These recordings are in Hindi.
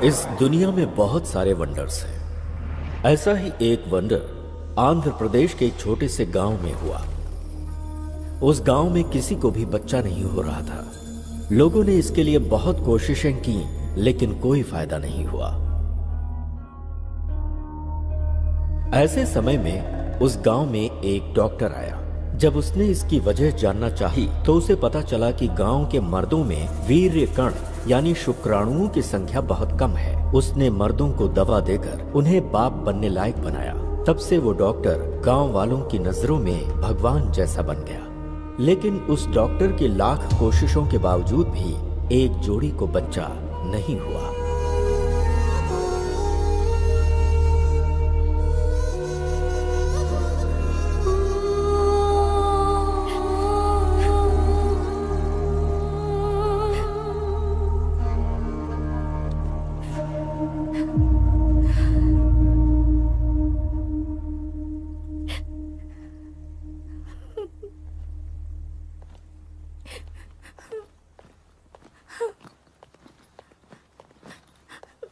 इस दुनिया में बहुत सारे वंडर्स हैं। ऐसा ही एक वंडर आंध्र प्रदेश के एक छोटे से गांव में हुआ। उस गांव में किसी को भी बच्चा नहीं हो रहा था। लोगों ने इसके लिए बहुत कोशिशें की, लेकिन कोई फायदा नहीं हुआ। ऐसे समय में उस गांव में एक डॉक्टर आया। जब उसने इसकी वजह जानना चाही, तो उसे पता चला कि गांव के मर्दों में वीर्य कण यानी शुक्राणुओं की संख्या बहुत कम है। उसने मर्दों को दवा देकर उन्हें बाप बनने लायक बनाया। तब से वो डॉक्टर गांव वालों की नजरों में भगवान जैसा बन गया। लेकिन उस डॉक्टर की लाख कोशिशों के बावजूद भी एक जोड़ी को बच्चा नहीं हुआ।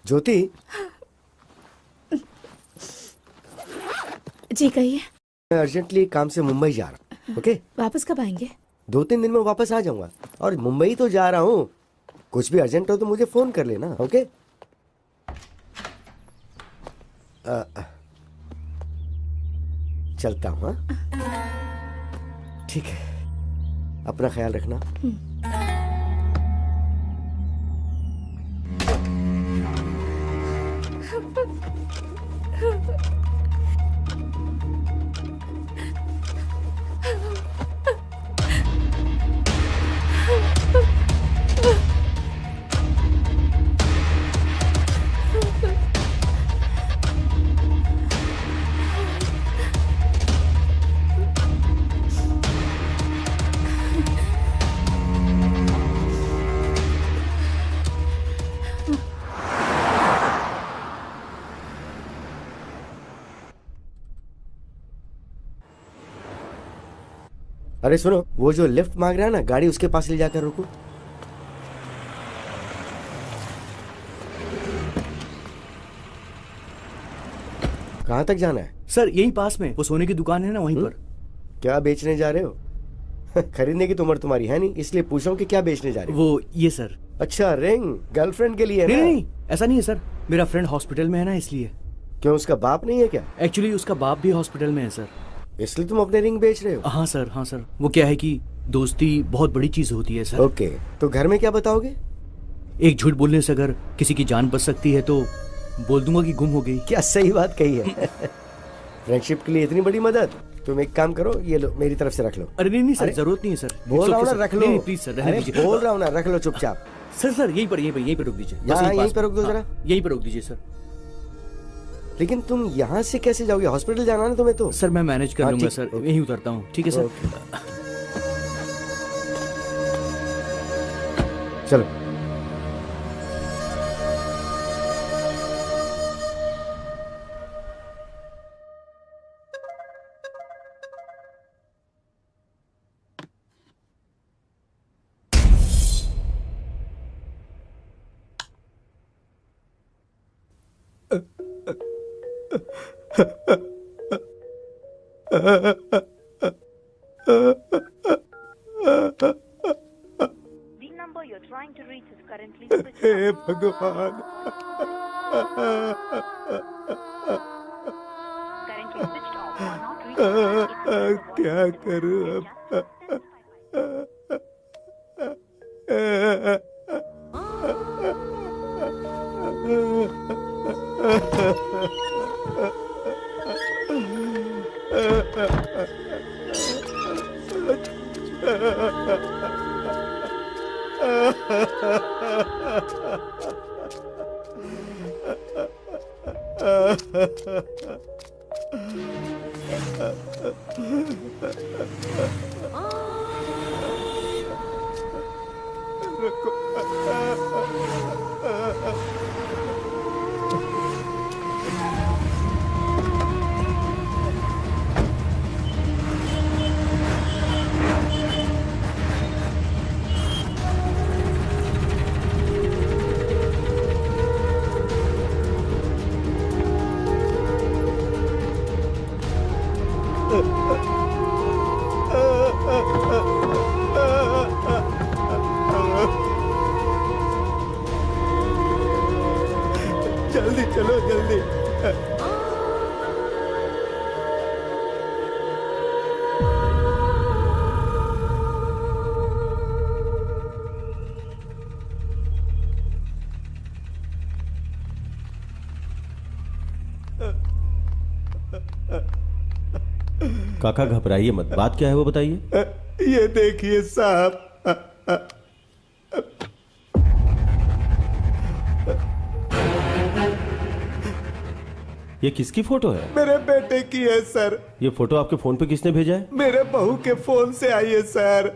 ज्योति जी कहिए। मैं अर्जेंटली काम से मुंबई जा रहा हूँ। ओके, वापस कब आएंगे? 2-3 दिन में वापस आ जाऊंगा। और मुंबई तो जा रहा हूँ, कुछ भी अर्जेंट हो तो मुझे फोन कर लेना। ओके। चलता हूँ, हाँ? ठीक है, अपना ख्याल रखना। अरे सुनो, वो जो लिफ्ट मांग रहा है ना, गाड़ी उसके पास ले जाकर रोको। कहाँ तक जाना है? सर यहीं पास में वो सोने की दुकान है ना, वहीं पर। क्या बेचने जा रहे हो? खरीदने की तो उम्र तुम्हारी है नहीं, इसलिए पूछ रहा हूँ कि क्या बेचने जा रहे हो? वो ये सर। अच्छा, रिंग गर्लफ्रेंड के लिए है नहीं ना? नहीं, ऐसा नहीं है सर, मेरा फ्रेंड हॉस्पिटल में है ना, इसलिए। क्यों, उसका बाप नहीं है क्या? एक्चुअली उसका बाप भी हॉस्पिटल में है सर। इसलिए तुम अपने रिंग बेच रहे हो? हाँ सर, हाँ सर। वो क्या है कि दोस्ती बहुत बड़ी चीज होती है सर। ओके, तो घर में क्या बताओगे? एक झूठ बोलने से अगर किसी की जान बच सकती है तो बोल दूंगा कि गुम हो गई। क्या सही बात कही है। फ्रेंडशिप के लिए इतनी बड़ी मदद। तुम एक काम करो, ये लो, मेरी तरफ से रख लो। अरे नहीं नहीं सर, अरे, जरूरत नहीं है सर। बोल रहा हूँ ना, रख लो। नहीं प्लीज सर, रहने अरे दीजिए। बोल रहा हूँ ना, रख लो चुपचाप। सर सर यहीं पर रोक दीजिए। बस यहाँ, पास यहीं पे रोक दो हाँ, जरा। यहीं पर रोक दीजिए सर। लेकिन तुम यहाँ से कैसे जाओगे? हॉस्पिटल जाना है ना तुम्हें तो। सर मैं मैनेज कर हाँ, लूंगा ठीक, सर, ओके। यहीं उतरता हूँ। ठीक है सर। चलो। The number you're trying to reach is currently switched hey off. भगवान। Currently switched off or not reachable. क्या करूं अब? जल्दी चलो, जल्दी। काका घबराइए मत, बात क्या है वो बताइए। ये देखिए साहब, ये किसकी फोटो है? मेरे बेटे की है सर। ये फोटो आपके फोन पे किसने भेजा है? मेरे बहू के फोन से आई है सर।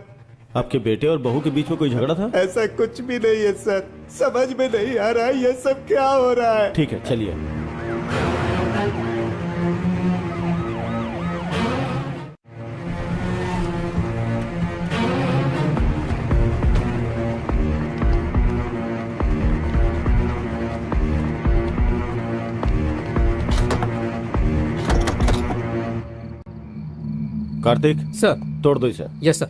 आपके बेटे और बहू के बीच में कोई झगड़ा था? ऐसा कुछ भी नहीं है सर, समझ में नहीं आ रहा ये सब क्या हो रहा है। ठीक है, चलिए। कार्तिक सर। तोड़ दो इसे। Yes sir.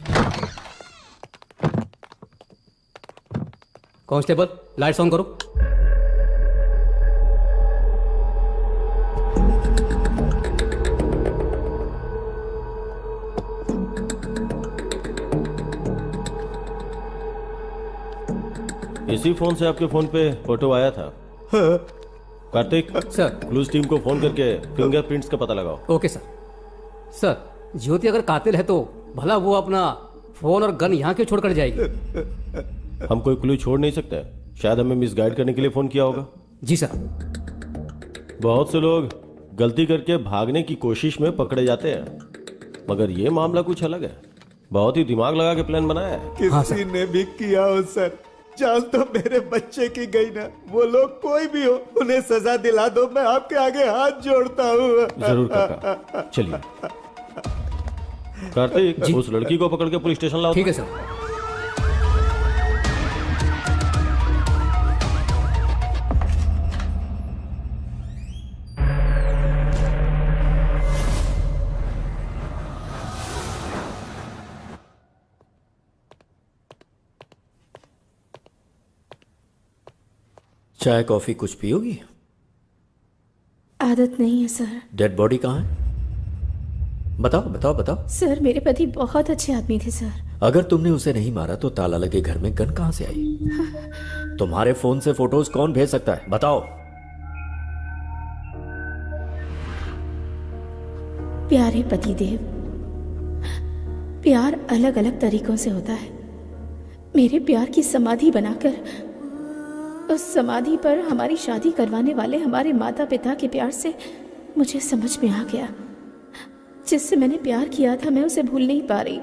Constable, lights on करो। इसी फोन से आपके फोन पे फोटो आया था। कार्तिक, सर। क्लूज टीम को फोन करके फिंगरप्रिंट्स का पता लगाओ। Okay sir. सर, ज्योति अगर कातिल है तो भला वो अपना फोन और गन यहाँ क्यों छोड़ कर जाएगी? हम कोई क्लू छोड़ नहीं सकते, शायद हमें मिसगाइड करने के लिए फोन किया होगा। जी सर। बहुत से लोग गलती करके भागने की कोशिश में पकड़े जाते हैं, मगर ये मामला कुछ अलग है। बहुत ही दिमाग लगा के प्लान बनाया है। किसी ने भी किया हो सर, जान तो मेरे बच्चे की गई ना। वो लोग कोई भी हो, उन्हें सजा दिला दो, मैं आपके आगे हाथ जोड़ता हूँ। जरूर काका, चलिए। कार्तिक, उस लड़की को पकड़ के पुलिस स्टेशन लाओ। ठीक है सर। चाय कॉफी कुछ पियोगी? आदत नहीं है सर। डेड बॉडी कहाँ है? बताओ बताओ बताओ। सर, मेरे पति बहुत अच्छे आदमी थे सर। अगर तुमने उसे नहीं मारा तो ताला लगे घर में गन कहां से आई? तुम्हारे फोन से फोटोज कौन भेज सकता है? बताओ। प्यारे पतिदेव, प्यार अलग अलग तरीकों से होता है। मेरे प्यार की समाधि बनाकर उस समाधि पर हमारी शादी करवाने वाले हमारे माता पिता के प्यार से मुझे समझ में आ गया, जिससे मैंने प्यार किया था मैं उसे भूल नहीं पा रही,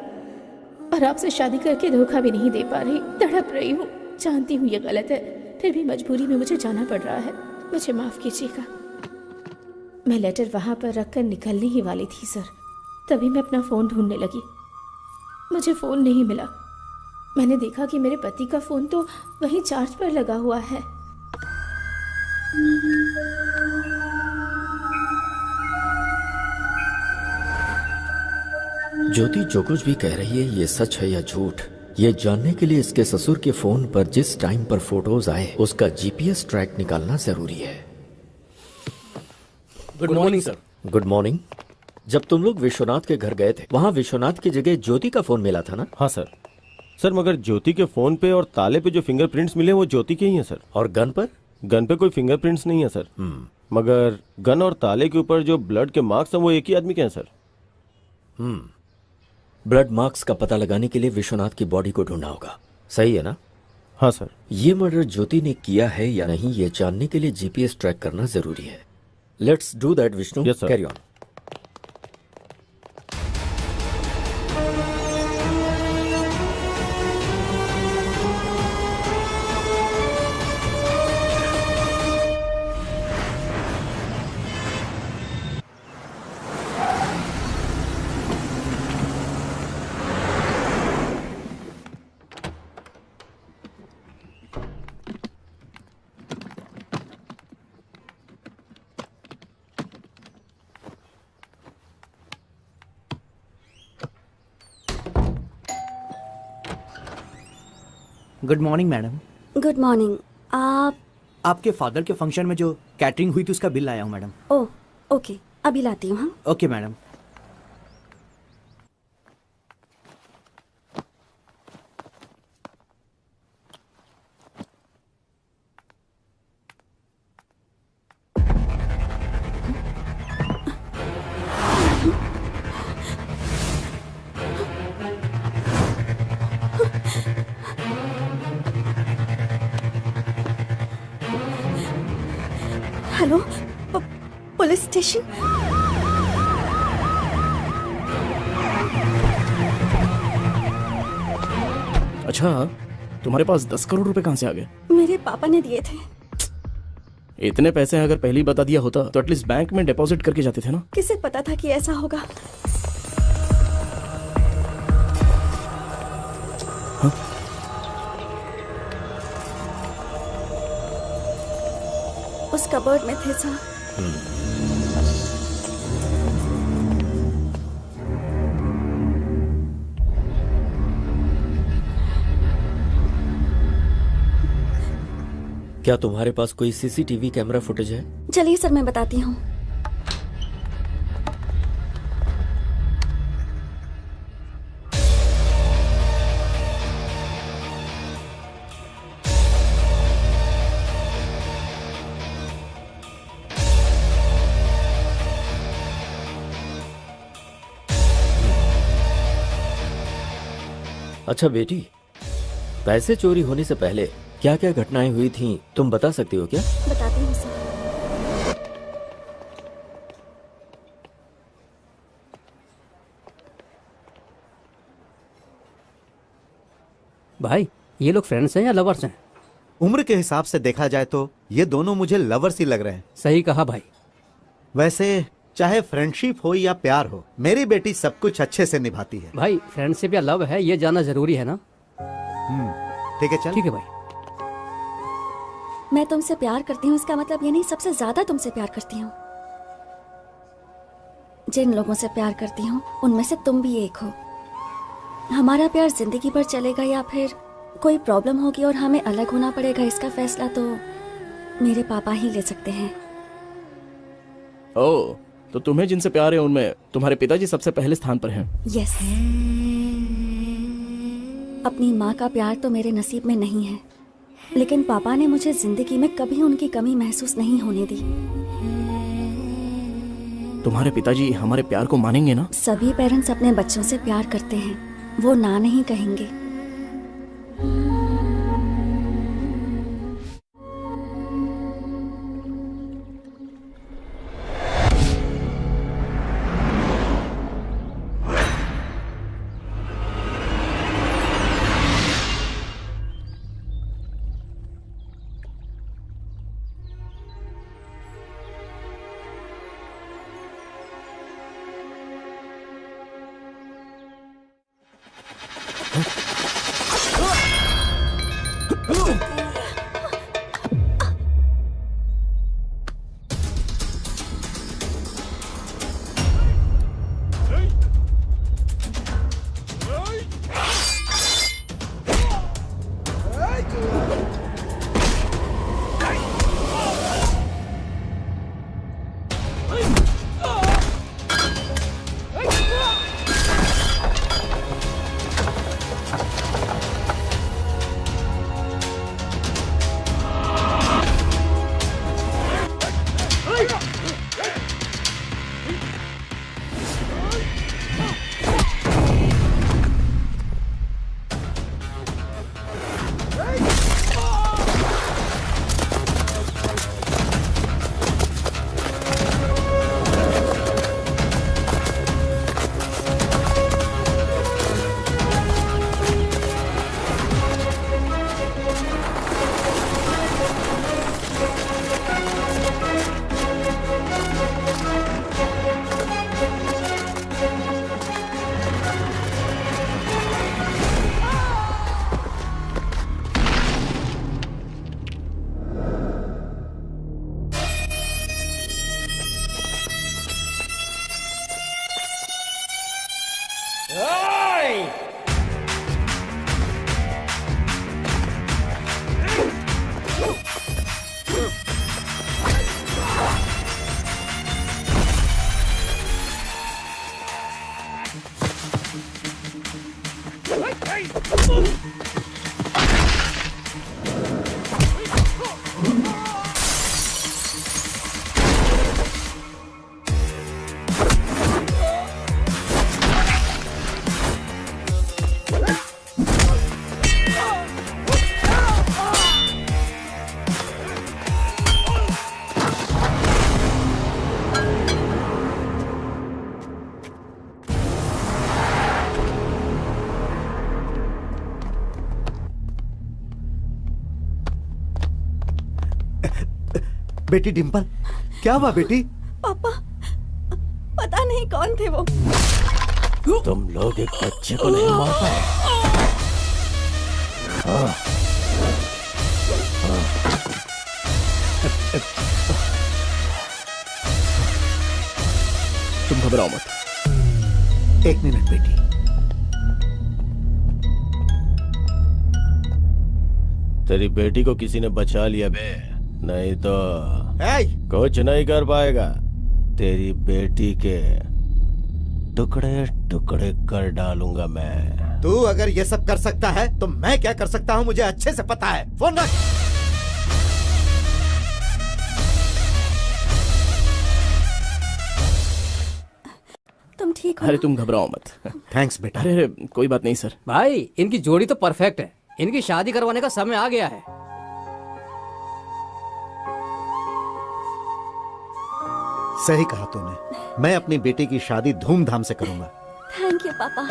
और आपसे शादी करके धोखा भी नहीं दे पा रही। तड़प रही हूँ, जानती हूँ ये गलत है, फिर भी मजबूरी में मुझे जाना पड़ रहा है। मुझे माफ कीजिएगा। मैं लेटर वहां पर रखकर निकलने ही वाली थी सर, तभी मैं अपना फोन ढूंढने लगी। मुझे फोन नहीं मिला। मैंने देखा कि मेरे पति का फोन तो वहीं चार्ज पर लगा हुआ है। ज्योति जो कुछ भी कह रही है ये सच है या झूठ, ये जानने के लिए इसके ससुर के फोन पर जिस टाइम पर फोटोज आए उसका जीपीएस ट्रैक निकालना जरूरी है। Good morning sir. Good morning. जब तुम लोग विश्वनाथ के घर गए थे, वहां विश्वनाथ की जगह ज्योति का फोन मिला था ना? हाँ सर। सर, मगर ज्योति के फोन पे और ताले पे जो फिंगरप्रिंट्स मिले वो ज्योति के ही हैं सर। और गन पर? गन पे कोई फिंगरप्रिंट्स नहीं है सर। मगर गन और ताले के ऊपर जो ब्लड के मार्क्स हैं वो एक ही आदमी के हैं सर। ब्लड मार्क्स का पता लगाने के लिए विश्वनाथ की बॉडी को ढूंढना होगा, सही है ना? हाँ सर। ये मर्डर ज्योति ने किया है या नहीं ये जानने के लिए जीपीएस ट्रैक करना जरूरी है। Let's do that Vishnu. Yes, sir. Carry on. Good morning madam. Good morning. आप? आपके फादर के फंक्शन में जो कैटरिंग हुई थी उसका बिल लाया हूँ मैडम। ओह ओके, अभी लाती हूँ। हाँ okay madam. Hello, police station? अच्छा, तुम्हारे पास 10 करोड़ रुपए कहाँ से आ गए? मेरे पापा ने दिए थे। इतने पैसे अगर पहले ही बता दिया होता तो एटलीस्ट बैंक में डिपॉजिट करके जाते थे ना। किसे पता था कि ऐसा होगा? हाँ? उस कबर्ड में थे सर। क्या तुम्हारे पास कोई सीसीटीवी कैमरा फुटेज है? चलिए सर, मैं बताती हूँ। अच्छा बेटी, पैसे चोरी होने से पहले क्या क्या घटनाएं हुई थीं तुम बता सकती हो क्या? बताती हूँ सर। भाई ये लोग फ्रेंड्स हैं या लवर्स हैं? उम्र के हिसाब से देखा जाए तो ये दोनों मुझे लवर्स ही लग रहे हैं। सही कहा भाई। वैसे चाहे फ्रेंडशिप हो या प्यार हो, मेरी बेटी सब कुछ अच्छे से निभाती है। भाई फ्रेंडशिप या लव है ये जानना जरूरी है ना? ठीक है, चल। ठीक है भाई। मैं तुमसे प्यार करती हूँ इसका मतलब ये नहीं सबसे ज्यादा तुमसे प्यार करती हूँ। जिन लोगों से प्यार करती हूँ उनमें से तुम भी एक हो। हमारा प्यार जिंदगी भर चलेगा या फिर कोई प्रॉब्लम होगी और हमें अलग होना पड़ेगा, इसका फैसला तो मेरे पापा ही ले सकते हैं। ओह, तो तुम्हें जिनसे प्यार है उनमें तुम्हारे पिताजी सबसे पहले स्थान पर हैं। यस। अपनी माँ का प्यार तो मेरे नसीब में नहीं है, लेकिन पापा ने मुझे जिंदगी में कभी उनकी कमी महसूस नहीं होने दी। तुम्हारे पिताजी हमारे प्यार को मानेंगे ना? सभी पेरेंट्स अपने बच्चों से प्यार करते हैं, वो ना नहीं कहेंगे। बेटी डिम्पल, क्या हुआ बेटी? पापा, पता नहीं कौन थे वो। तुम लोग एक बच्चे को नहीं मार पाए। तुम घबराओ मत। एक मिनट बेटी। तेरी बेटी को किसी ने बचा लिया बे, नहीं तो कुछ नहीं कर पाएगा। तेरी बेटी के टुकड़े टुकड़े कर डालूंगा मैं। तू अगर ये सब कर सकता है तो मैं क्या कर सकता हूँ मुझे अच्छे से पता है। फोन रख। तुम ठीक हो अरे ना? तुम घबराओ मत। थैंक्स बेटा। अरे अरे, कोई बात नहीं सर। भाई इनकी जोड़ी तो परफेक्ट है, इनकी शादी करवाने का समय आ गया है। सही कहा तूने, मैं अपनी बेटी की शादी धूमधाम से करूंगा। थैंक यू पापा।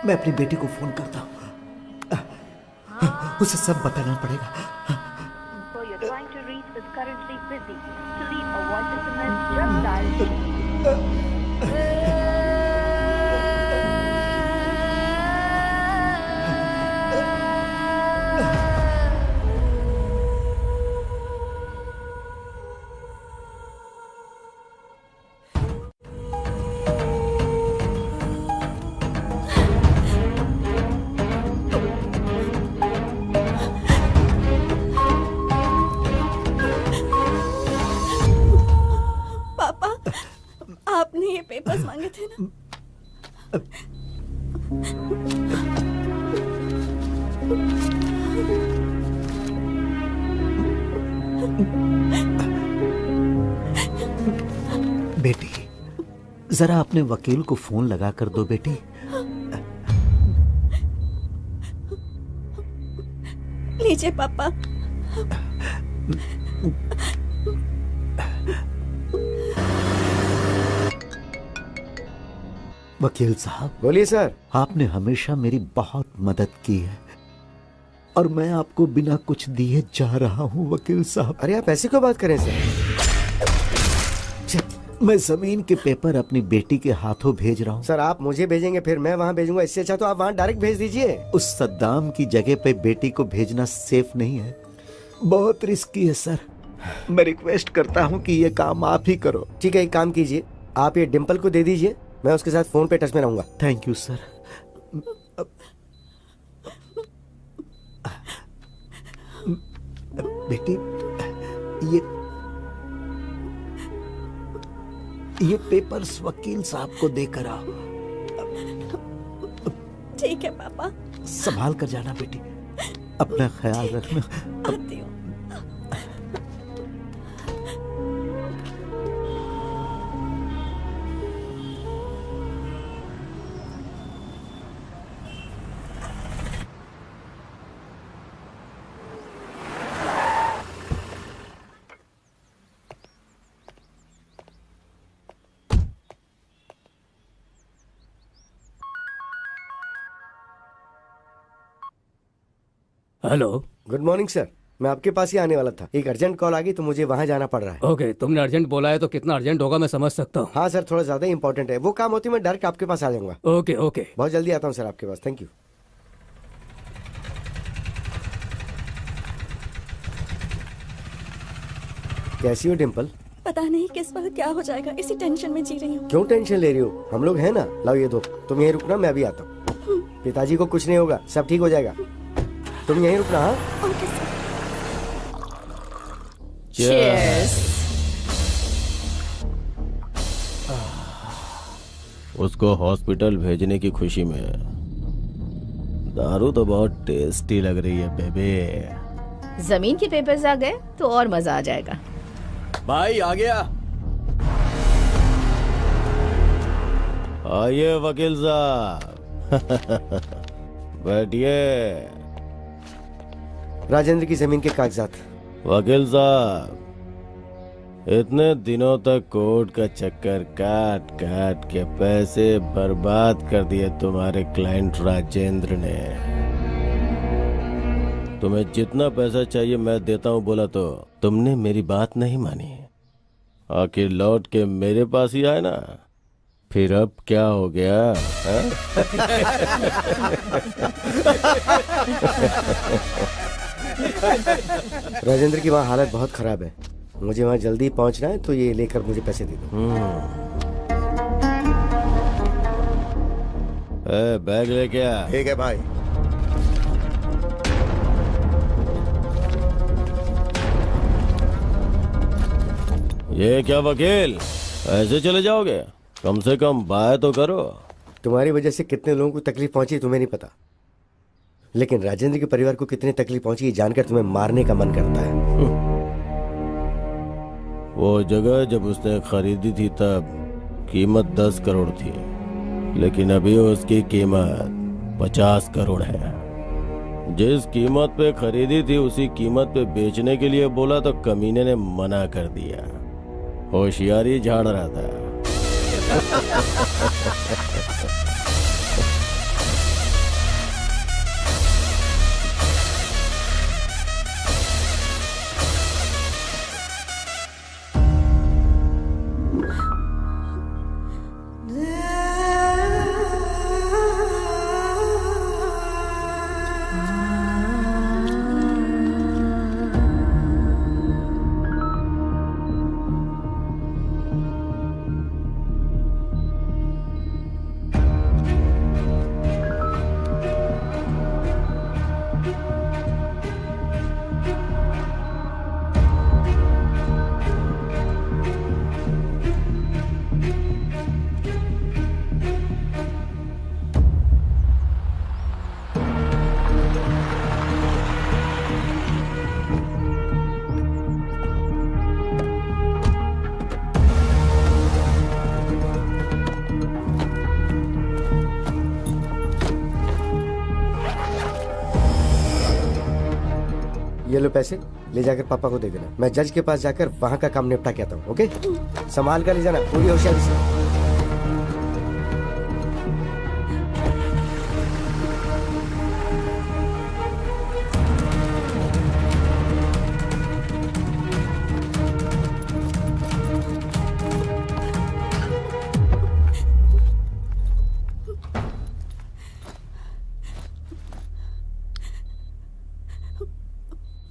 मैं अपनी बेटी को फोन करता हूँ, उसे सब बताना पड़ेगा। So you're trying to reach is currently busy. To leave a voice SMS, just dial पापा, आपने ये पेपर्स मांगे थे ना? बेटी, जरा अपने वकील को फोन लगा कर दो बेटी। लीजिए पापा। वकील साहब, बोलिए सर। आपने हमेशा मेरी बहुत मदद की है और मैं आपको बिना कुछ दिए जा रहा हूं वकील साहब। अरे आप ऐसी क्यों बात करें सर? मैं जमीन के पेपर अपनी बेटी के हाथों भेज रहा हूं। सर आप मुझे भेजेंगे फिर मैं वहाँ भेजूंगा, इससे अच्छा तो आप वहाँ डायरेक्ट भेज दीजिए। उस सद्दाम की जगह पे बेटी को भेजना सेफ नहीं है, बहुत रिस्की है सर। मैं रिक्वेस्ट करता हूँ कि ये काम आप ही करो। ठीक है, एक काम कीजिए, आप ये डिम्पल को दे दीजिए, मैं उसके साथ फोन पे टच में रहूंगा। Thank you sir. बेटी, ये पेपर्स वकील साहब को देकर आओ। ठीक है पापा। संभाल कर जाना बेटी, अपना ख्याल रखना। आती हूँ। हेलो। गुड मॉर्निंग सर, मैं आपके पास ही आने वाला था। एक अर्जेंट कॉल आ गई तो मुझे वहां जाना पड़ रहा है। ओके, तुमने अर्जेंट बोला है तो कितना अर्जेंट होगा मैं समझ सकता हूँ। हाँ सर, थोड़ा ज्यादा इंपॉर्टेंट है। वो काम होती मैं डायरेक्ट आपके पास आ जाऊंगा। ओके ओके, बहुत जल्दी आता हूँ सर आपके पास। Thank you. कैसी हो डिम्पल? पता नहीं किस वक्त क्या हो जाएगा, इसी टेंशन में जी रही हूँ। क्यों टेंशन ले रही हो? हम लोग हैं ना। लाओ ये दो, तुम यहीं रुकना, मैं अभी आता हूँ। पिताजी को कुछ नहीं होगा, सब ठीक हो जाएगा। तुम यहीं रुकना। हाँ ओके सर। Cheers. उसको हॉस्पिटल भेजने की खुशी में दारू तो बहुत टेस्टी लग रही है बेबे। जमीन के पेपर्स आ गए तो और मजा आ जाएगा। भाई आ गया। आइए वकील साहब। बैठिए। राजेंद्र की जमीन के कागजात। वकील साहब, इतने दिनों तक कोर्ट का चक्कर काट काट के पैसे बर्बाद कर दिए तुम्हारे क्लाइंट राजेंद्र ने। तुम्हें जितना पैसा चाहिए मैं देता हूँ बोला तो तुमने मेरी बात नहीं मानी। आखिर लौट के मेरे पास ही आए ना। फिर अब क्या हो गया? राजेंद्र की वहाँ हालत बहुत खराब है, मुझे वहाँ जल्दी पहुँचना है, तो ये लेकर मुझे पैसे दे दो। बैग लेके आ। ठीक है भाई। ये क्या वकील, ऐसे चले जाओगे? कम से कम बाय तो करो। तुम्हारी वजह से कितने लोगों को तकलीफ पहुंची तुम्हें नहीं पता, लेकिन राजेंद्र के परिवार को कितनी तकलीफ पहुंची ये जानकर तुम्हें मारने का मन करता है। वो जगह जब उसने खरीदी थी तब कीमत 10 करोड़ थी, लेकिन अभी उसकी कीमत 50 करोड़ है। जिस कीमत पे खरीदी थी उसी कीमत पे बेचने के लिए बोला तो कमीने ने मना कर दिया। होशियारी झाड़ रहा था। ये लो पैसे, ले जाकर पापा को दे देना। मैं जज के पास जाकर वहां का काम निपटा के आता हूँ। ओके, संभाल कर ले जाना पूरी होशियारी से।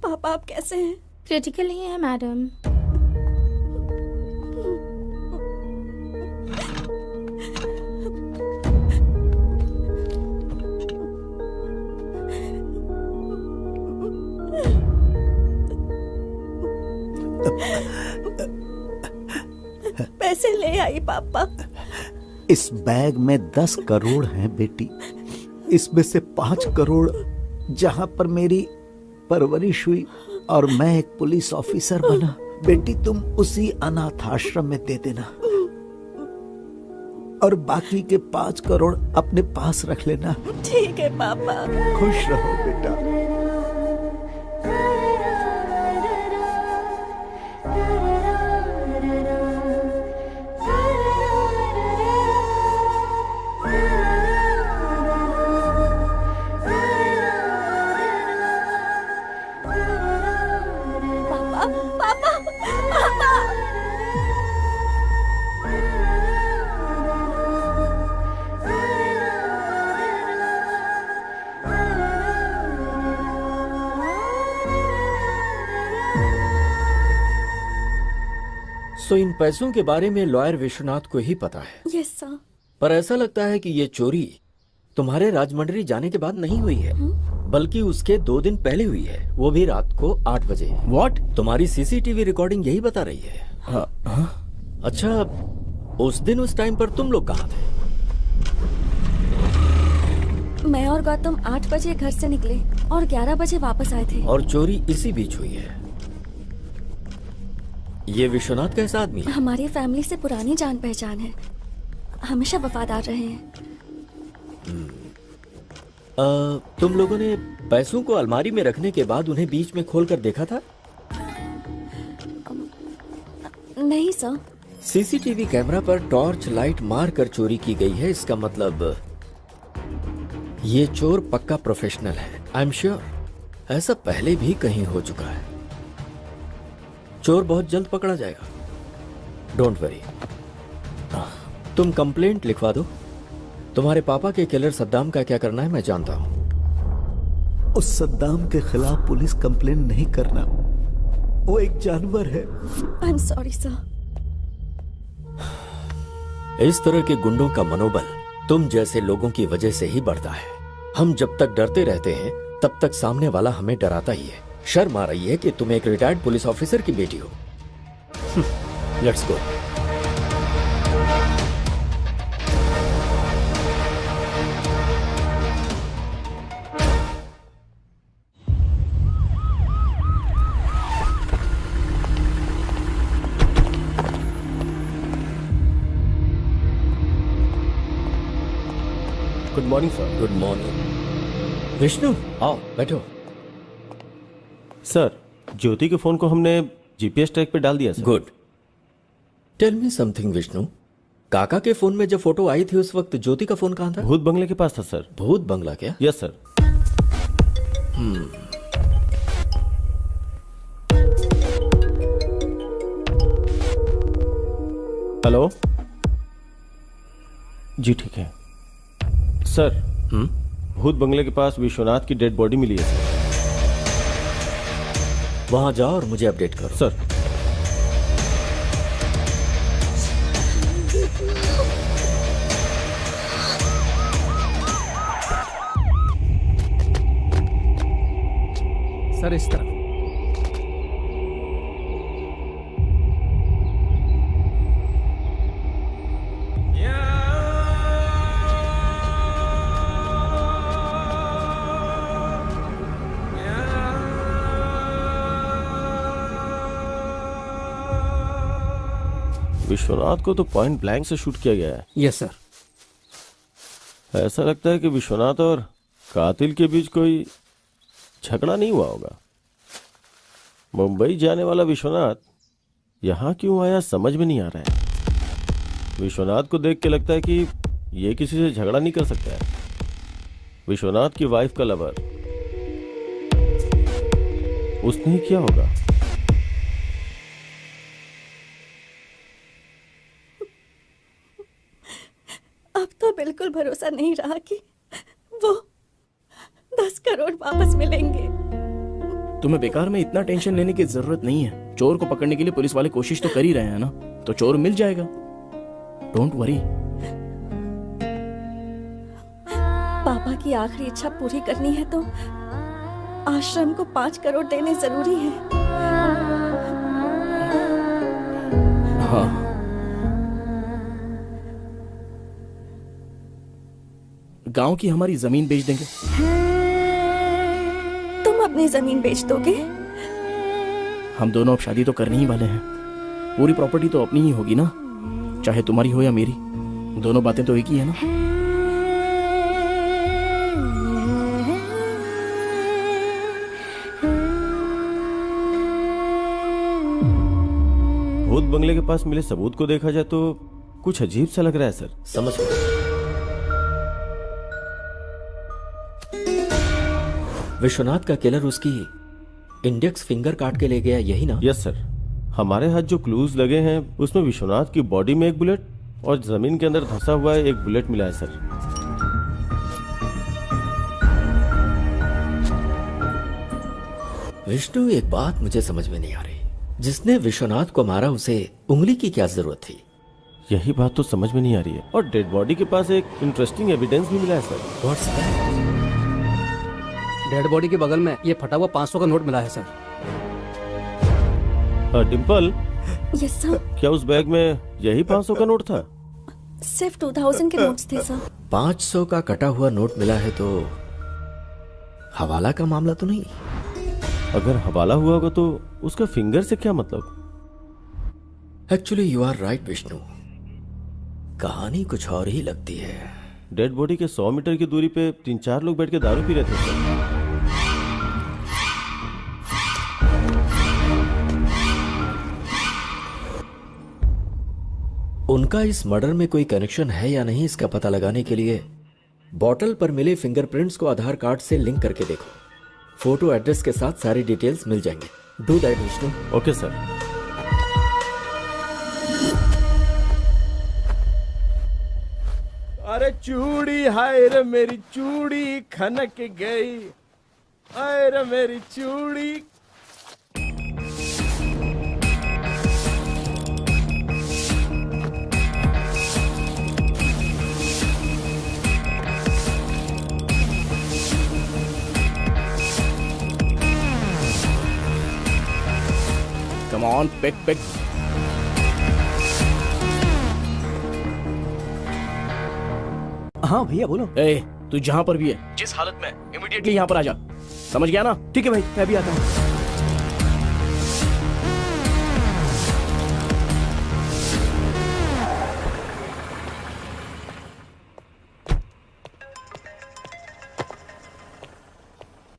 पापा आप कैसे हैं? क्रिटिकल ही है मैडम। पैसे ले आई पापा। इस बैग में 10 करोड़ हैं बेटी। इसमें से 5 करोड़ जहां पर मेरी परवरिश हुई और मैं एक पुलिस ऑफिसर बना, बेटी तुम उसी अनाथ आश्रम में दे देना और बाकी के 5 करोड़ अपने पास रख लेना। ठीक है पापा। खुश रहो बेटा। सो इन पैसों के बारे में लॉयर विश्वनाथ को ही पता है। Yes sir. पर ऐसा लगता है कि ये चोरी तुम्हारे राजमंड्री जाने के बाद नहीं हुई है, बल्कि उसके 2 दिन पहले हुई है, वो भी रात को 8 बजे। व्हाट? तुम्हारी सीसीटीवी रिकॉर्डिंग यही बता रही है। अच्छा, उस दिन उस टाइम पर तुम लोग कहाँ थे? मैं और गौतम 8 बजे घर से निकले और 11 बजे वापस आए थे। और चोरी इसी बीच हुई है। ये विश्वनाथ कैसा आदमी है? हमारी फैमिली से पुरानी जान पहचान है, हमेशा वफादार रहे हैं। तुम लोगों ने पैसों को अलमारी में रखने के बाद उन्हें बीच में खोलकर देखा था? नहीं सर। सीसीटीवी कैमरा पर टॉर्च लाइट मार कर चोरी की गई है, इसका मतलब ये चोर पक्का प्रोफेशनल है। आई एम श्योर ऐसा पहले भी कहीं हो चुका है। चोर बहुत जल्द पकड़ा जाएगा, डोंट वरी। तुम कंप्लेंट लिखवा दो। तुम्हारे पापा के किलर सद्दाम का क्या करना है मैं जानता हूं। उस सद्दाम के खिलाफ पुलिस कंप्लेंट नहीं करना, वो एक जानवर है। I am sorry sir. इस तरह के गुंडों का मनोबल तुम जैसे लोगों की वजह से ही बढ़ता है। हम जब तक डरते रहते हैं तब तक सामने वाला हमें डराता ही है। शर्म आ रही है कि तुम एक रिटायर्ड पुलिस ऑफिसर की बेटी हो। Let's go. Good morning sir. Good morning. Vishnu आओ बैठो। सर, ज्योति के फोन को हमने जीपीएस ट्रैक पे डाल दिया sir. Good. Tell me something Vishnu, काका के फोन में जब फोटो आई थी उस वक्त ज्योति का फोन कहाँ था? भूत बंगले के पास था सर। भूत बंगला क्या? Yes sir. हेलो जी, ठीक है सर। भूत बंगले के पास विश्वनाथ की डेड बॉडी मिली है सर। वहां जाओ और मुझे अपडेट करो। सर। सर इस तरफ। विश्वनाथ को तो पॉइंट ब्लैंक से शूट किया गया है। Yes sir. ऐसा लगता है कि विश्वनाथ और कातिल के बीच कोई झगड़ा नहीं हुआ होगा। मुंबई जाने वाला विश्वनाथ यहां क्यों आया समझ में नहीं आ रहा है। विश्वनाथ को देख के लगता है कि ये किसी से झगड़ा नहीं कर सकता है। विश्वनाथ की वाइफ का लवर उसने ही किया होगा। अब तो बिल्कुल भरोसा नहीं रहा कि वो 10 करोड़ वापस मिलेंगे। तुम्हें बेकार में इतना टेंशन लेने की जरूरत नहीं है। चोर को पकड़ने के लिए पुलिस वाले कोशिश तो कर ही रहे हैं ना, तो चोर मिल जाएगा। Don't worry. पापा की आखिरी इच्छा पूरी करनी है तो आश्रम को 5 करोड़ देने जरूरी है। हाँ, गांव की हमारी जमीन बेच देंगे। तुम अपनी जमीन बेच दोगे? हम दोनों अब शादी तो करने ही वाले हैं। पूरी प्रॉपर्टी तो अपनी ही होगी ना, चाहे तुम्हारी हो या मेरी। दोनों बातें तो एक ही है ना। भूत बंगले के पास मिले सबूत को देखा जाए तो कुछ अजीब सा लग रहा है सर। समझ गए। विश्वनाथ का किलर उसकी इंडेक्स फिंगर काट के ले गया, यही ना? Yes sir. हमारे हाथ जो क्लूज लगे हैं उसमें विश्वनाथ की बॉडी में एक बुलेट और जमीन के अंदर धंसा हुआ एक बुलेट मिला है सर। विष्णु, एक बात मुझे समझ में नहीं आ रही। जिसने विश्वनाथ को मारा उसे उंगली की क्या जरूरत थी? यही बात तो समझ में नहीं आ रही है। और डेड बॉडी के पास एक इंटरेस्टिंग एविडेंस भी मिला है sir. What's that? Dead body के बगल में ये फटा हुआ 500 का नोट मिला है सर। Dimple, yes sir. क्या उस बैग में यही 500 का नोट था? सिर्फ 2000 के नोट्स थे सर। 500 का कटा हुआ नोट मिला है तो हवाला का मामला तो नहीं? अगर हवाला हुआ होगा तो उसका फिंगर से क्या मतलब? Actually you are right Vishnu, कहानी कुछ और ही लगती है। डेड बॉडी के 100 मीटर की दूरी पे 3-4 लोग बैठ के दारू पी रहे थे सर। उनका इस मर्डर में कोई कनेक्शन है या नहीं, इसका पता लगाने के लिए बॉटल पर मिले फिंगरप्रिंट्स को आधार कार्ड से लिंक करके देखो। फोटो एड्रेस के साथ सारी डिटेल्स मिल जाएंगे। Do that Vishnu. Okay sir. अरे चूड़ी, हाय रे मेरी चूड़ी खनक गई, हाय रे मेरी चूड़ी। Come on, pick pick. हाँ भैया बोलो। ए, तू जहां पर भी है, जिस हालत में, इमीडिएटली यहां पर आ जा। समझ गया ना? ठीक है भाई, मैं भी आता हूँ।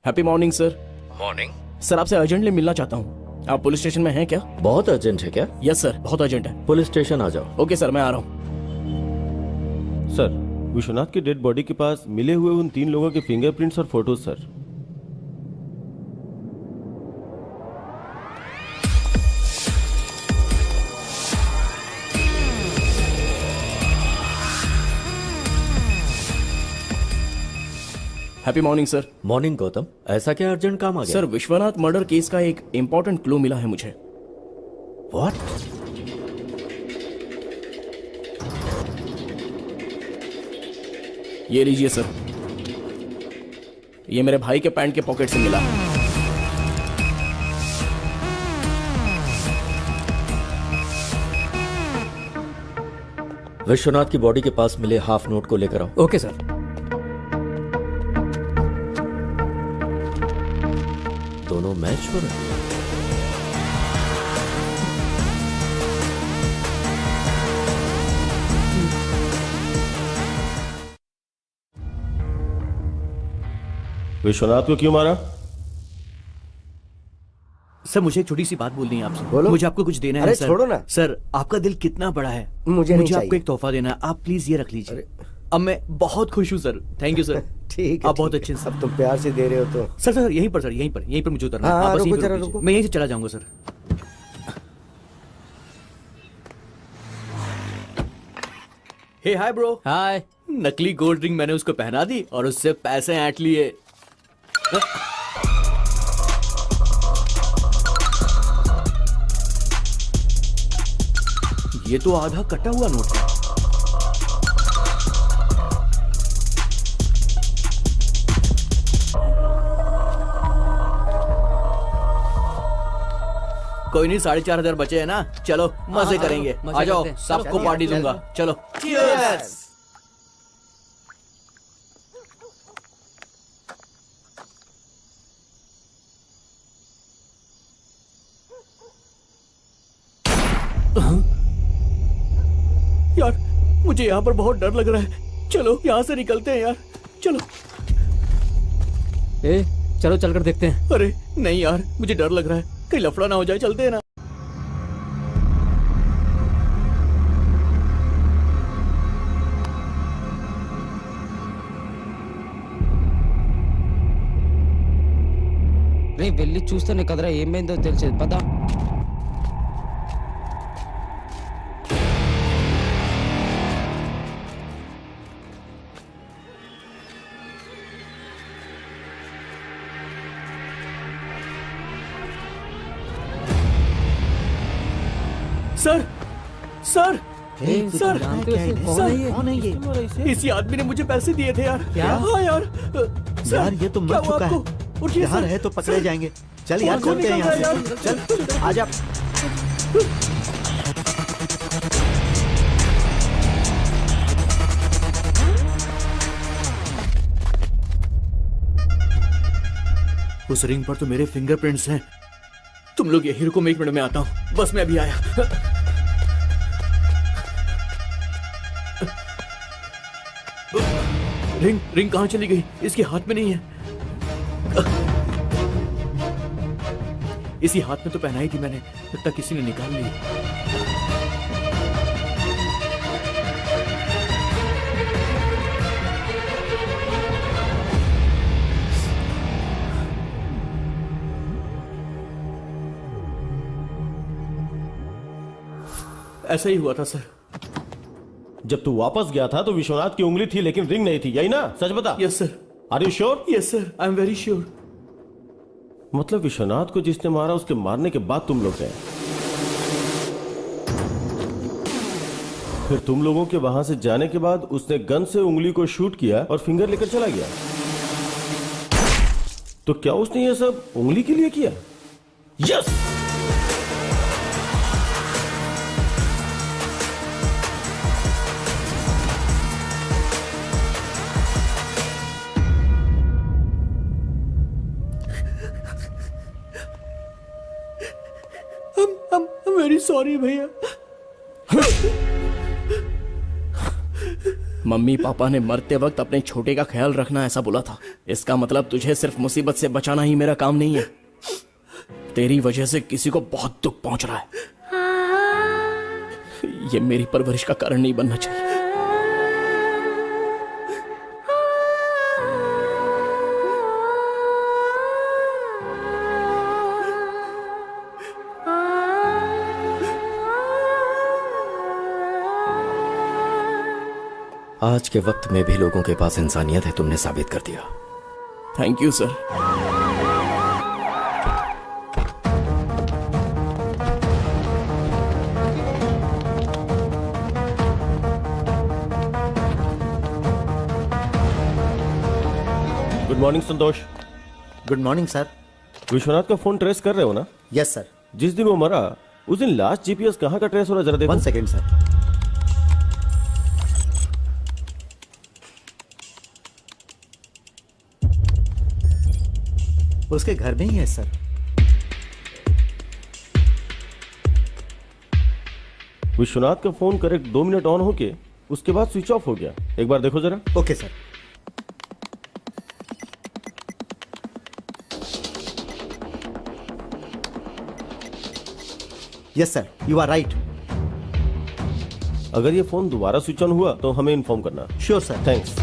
Happy morning sir. Morning sir, आपसे अर्जेंटली मिलना चाहता हूँ। आप पुलिस स्टेशन में हैं क्या? बहुत अर्जेंट है क्या? यस सर, बहुत अर्जेंट है। पुलिस स्टेशन आ जाओ। ओके सर, मैं आ रहा हूँ। सर, विश्वनाथ की डेड बॉडी के पास मिले हुए उन 3 लोगों के फिंगरप्रिंट्स और photos sir. Happy morning sir. Morning Gautam, ऐसा क्या अर्जेंट काम आ गया? सर, विश्वनाथ मर्डर केस का एक इंपॉर्टेंट क्लू मिला है मुझे। व्हाट? ये लीजिए सर, ये मेरे भाई के पैंट के पॉकेट से मिला। विश्वनाथ की बॉडी के पास मिले हाफ नोट को लेकर आओ। Okay sir. दोनों मैच हो रहे हैं। विश्वनाथ को क्यों मारा? सर, मुझे एक छोटी सी बात बोलनी है आपसे। बोलो। मुझे आपको कुछ देना है अरे सर। छोड़ो ना। सर, आपका दिल कितना बड़ा है। मुझे नहीं आपको चाहिए। एक तोहफा देना है। आप प्लीज ये रख लीजिए। अब मैं बहुत खुश हूँ सर। Thank you sir. ठीक है, आप बहुत ठीक अच्छे है। हैं सर। अब तुम प्यार से दे रहे हो तो। सर सर यहीं पर, सर यहीं पर मुझे उतरना है। हाँ, आप बस रुको यहीं पर जरा, रुक लीजिए। रुको। मैं यहीं से चला जाऊंगा सर। हे हाय ब्रो। हाय। नकली गोल्ड रिंग मैंने उसको पहना दी और उससे पैसे ऐंठ लिए। ये तो आधा कटा हुआ नोट है। कोई नहीं, 4,500 बचे हैं ना, चलो मजे करेंगे। आ जाओ, सबको पार्टी दूंगा। चलो चीयर्स। यार मुझे यहाँ पर बहुत डर लग रहा है, चलो यहाँ से निकलते हैं यार, चलो। चलो चलकर देखते हैं। अरे नहीं यार, मुझे डर लग रहा है, कहीं लफड़ा ना हो जाए, चलते हैं ना। వెళ్ళి చూస్తేనే కదరా ఏమైందో తెలిసేది, పద. सर सर सर कौन है ये? इसी आदमी ने मुझे पैसे दिए थे यार। क्या? हाँ यार। यार ये तो मर चुका है, यहाँ रहे तो पकड़े जाएंगे। चल यार चलते हैं यहाँ से, चल आजा। उस रिंग पर तो मेरे फिंगरप्रिंट्स हैं। तुम लोग यही रुको, मैं 1 मिनट में आता हूँ, बस मैं अभी आया। रिंग कहाँ चली गई? इसके हाथ में नहीं है। इसी हाथ में तो पहनाई थी मैंने, तब तक किसी ने निकाल ली। ऐसा ही हुआ था सर। जब तू वापस गया था तो विश्वनाथ की उंगली थी लेकिन रिंग नहीं थी, यही ना? सच बता। Yes sir. Are you sure? Yes sir, I am very sure. मतलब विश्वनाथ को जिसने मारा उसके मारने के बाद तुम लोग गए, फिर तुम लोगों के वहां से जाने के बाद उसने गन से उंगली को शूट किया और फिंगर लेकर चला गया। तो क्या उसने ये सब उंगली के लिए किया? यस। वेरी सॉरी भैया। मम्मी पापा ने मरते वक्त अपने छोटे का ख्याल रखना ऐसा बोला था। इसका मतलब तुझे सिर्फ मुसीबत से बचाना ही मेरा काम नहीं है। तेरी वजह से किसी को बहुत दुख पहुंच रहा है। ये मेरी परवरिश का कारण नहीं बनना चाहिए। आज के वक्त में भी लोगों के पास इंसानियत है, तुमने साबित कर दिया। Thank you sir. Good morning Santosh. Good morning sir. Vishwanath का फोन ट्रेस कर रहे हो ना? Yes sir. जिस दिन वो मरा उस दिन लास्ट जीपीएस कहाँ का ट्रेस हो रहा है, जरा देखो। 1 सेकेंड सर। उसके घर में ही है सर। विश्वनाथ का फोन करेक्ट 2 मिनट ऑन होके उसके बाद स्विच ऑफ हो गया। एक बार देखो जरा। Okay sir. Yes sir, you are right. अगर ये फोन दोबारा स्विच ऑन हुआ तो हमें इन्फॉर्म करना। Sure sir. थैंक्स।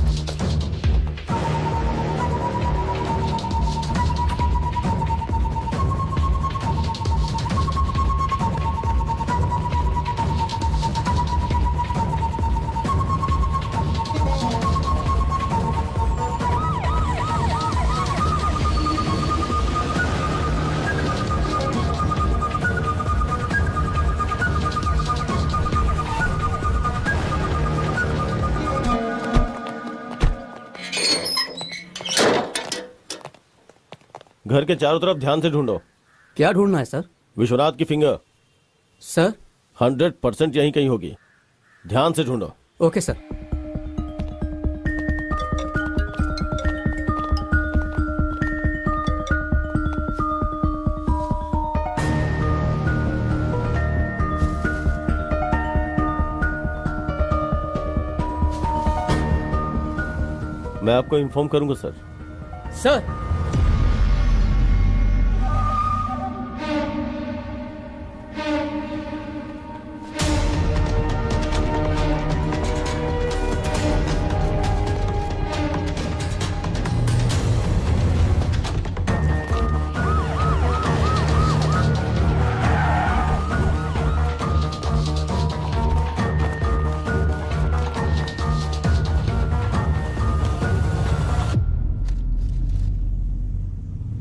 घर के चारों तरफ ध्यान से ढूंढो। क्या ढूंढना है सर? विश्वनाथ की फिंगर। सर 100% यहीं कहीं होगी, ध्यान से ढूंढो। Okay sir. मैं आपको इन्फॉर्म करूंगा सर। सर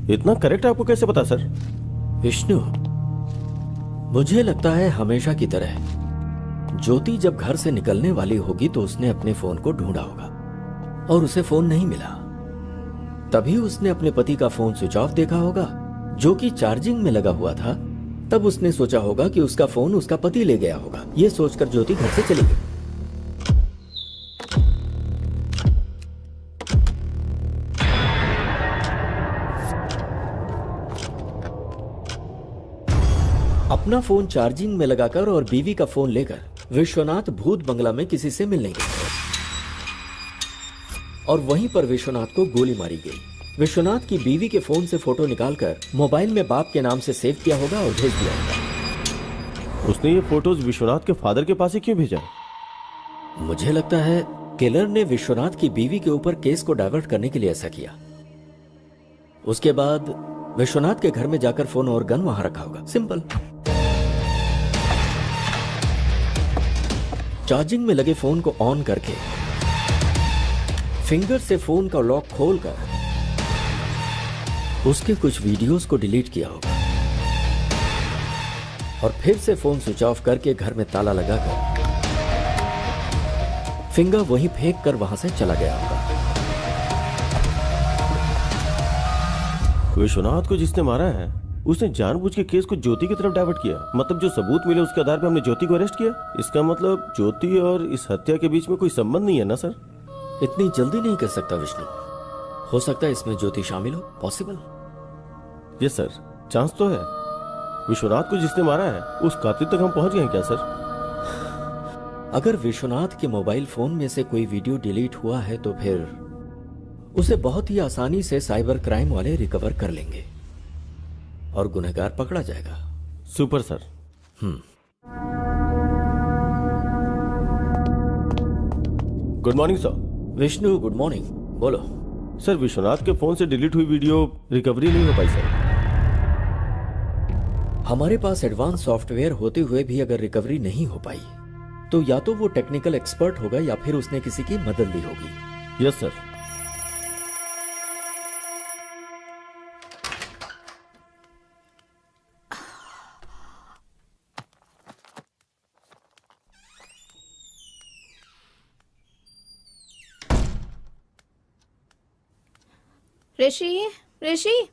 इतना करेक्ट आपको कैसे पता सर? विष्णु, मुझे लगता है हमेशा की तरह ज्योति जब घर से निकलने वाली होगी तो उसने अपने फोन को ढूंढा होगा और उसे फोन नहीं मिला। तभी उसने अपने पति का फोन स्विच ऑफ देखा होगा जो कि चार्जिंग में लगा हुआ था। तब उसने सोचा होगा कि उसका फोन उसका पति ले गया होगा। यह सोचकर ज्योति घर से चली गई। अपना फोन चार्जिंग में लगाकर और बीवी का फोन लेकर विश्वनाथ भूत बंगला में किसी से मिलने गए और वहीं पर विश्वनाथ को गोली मारी गई। विश्वनाथ की बीवी के फोन से फोटो निकालकर मोबाइल में बाप के नाम से सेव किया होगा और भेज दिया होगा। उसने ये फोटोज विश्वनाथ के फादर के पास ही क्यों भेजा? मुझे लगता है किलर ने विश्वनाथ की बीवी के ऊपर केस को डाइवर्ट करने के लिए ऐसा किया। उसके बाद विश्वनाथ के घर में जाकर फोन और गन वहां रखा होगा। सिंपल। चार्जिंग में लगे फोन को ऑन करके फिंगर से फोन का लॉक खोलकर उसके कुछ वीडियोस को डिलीट किया होगा और फिर से फोन स्विच ऑफ करके घर में ताला लगाकर फिंगर वहीं फेंक कर वहां से चला गया होगा। विश्वनाथ को जिसने मारा है उसने जानबूझ के केस को ज्योति की तरफ डाइवर्ट किया। मतलब जो सबूत मिले उसके आधार पर हमने ज्योति को अरेस्ट किया। इसका मतलब ज्योति और इस हत्या के बीच में कोई संबंध नहीं है ना सर? इतनी जल्दी नहीं कर सकता विष्णु। हो सकता है इसमें ज्योति शामिल हो। पॉसिबल। यस सर, चांस तो है। विश्वनाथ को जिसने मारा है उस कातिल तक हम पहुंच गए हैं क्या सर? अगर विश्वनाथ के मोबाइल फोन में से कोई वीडियो डिलीट हुआ है तो फिर उसे बहुत ही आसानी से साइबर क्राइम वाले रिकवर कर लेंगे और गुनहगार पकड़ा जाएगा। Super sir. Good morning sir. Vishnu good morning. बोलो सर। विश्वनाथ के फोन से डिलीट हुई वीडियो रिकवरी नहीं हो पाई सर। हमारे पास एडवांस सॉफ्टवेयर होते हुए भी अगर रिकवरी नहीं हो पाई तो या तो वो टेक्निकल एक्सपर्ट होगा या फिर उसने किसी की मदद ली होगी। Yes sir. Rishi, Rishi,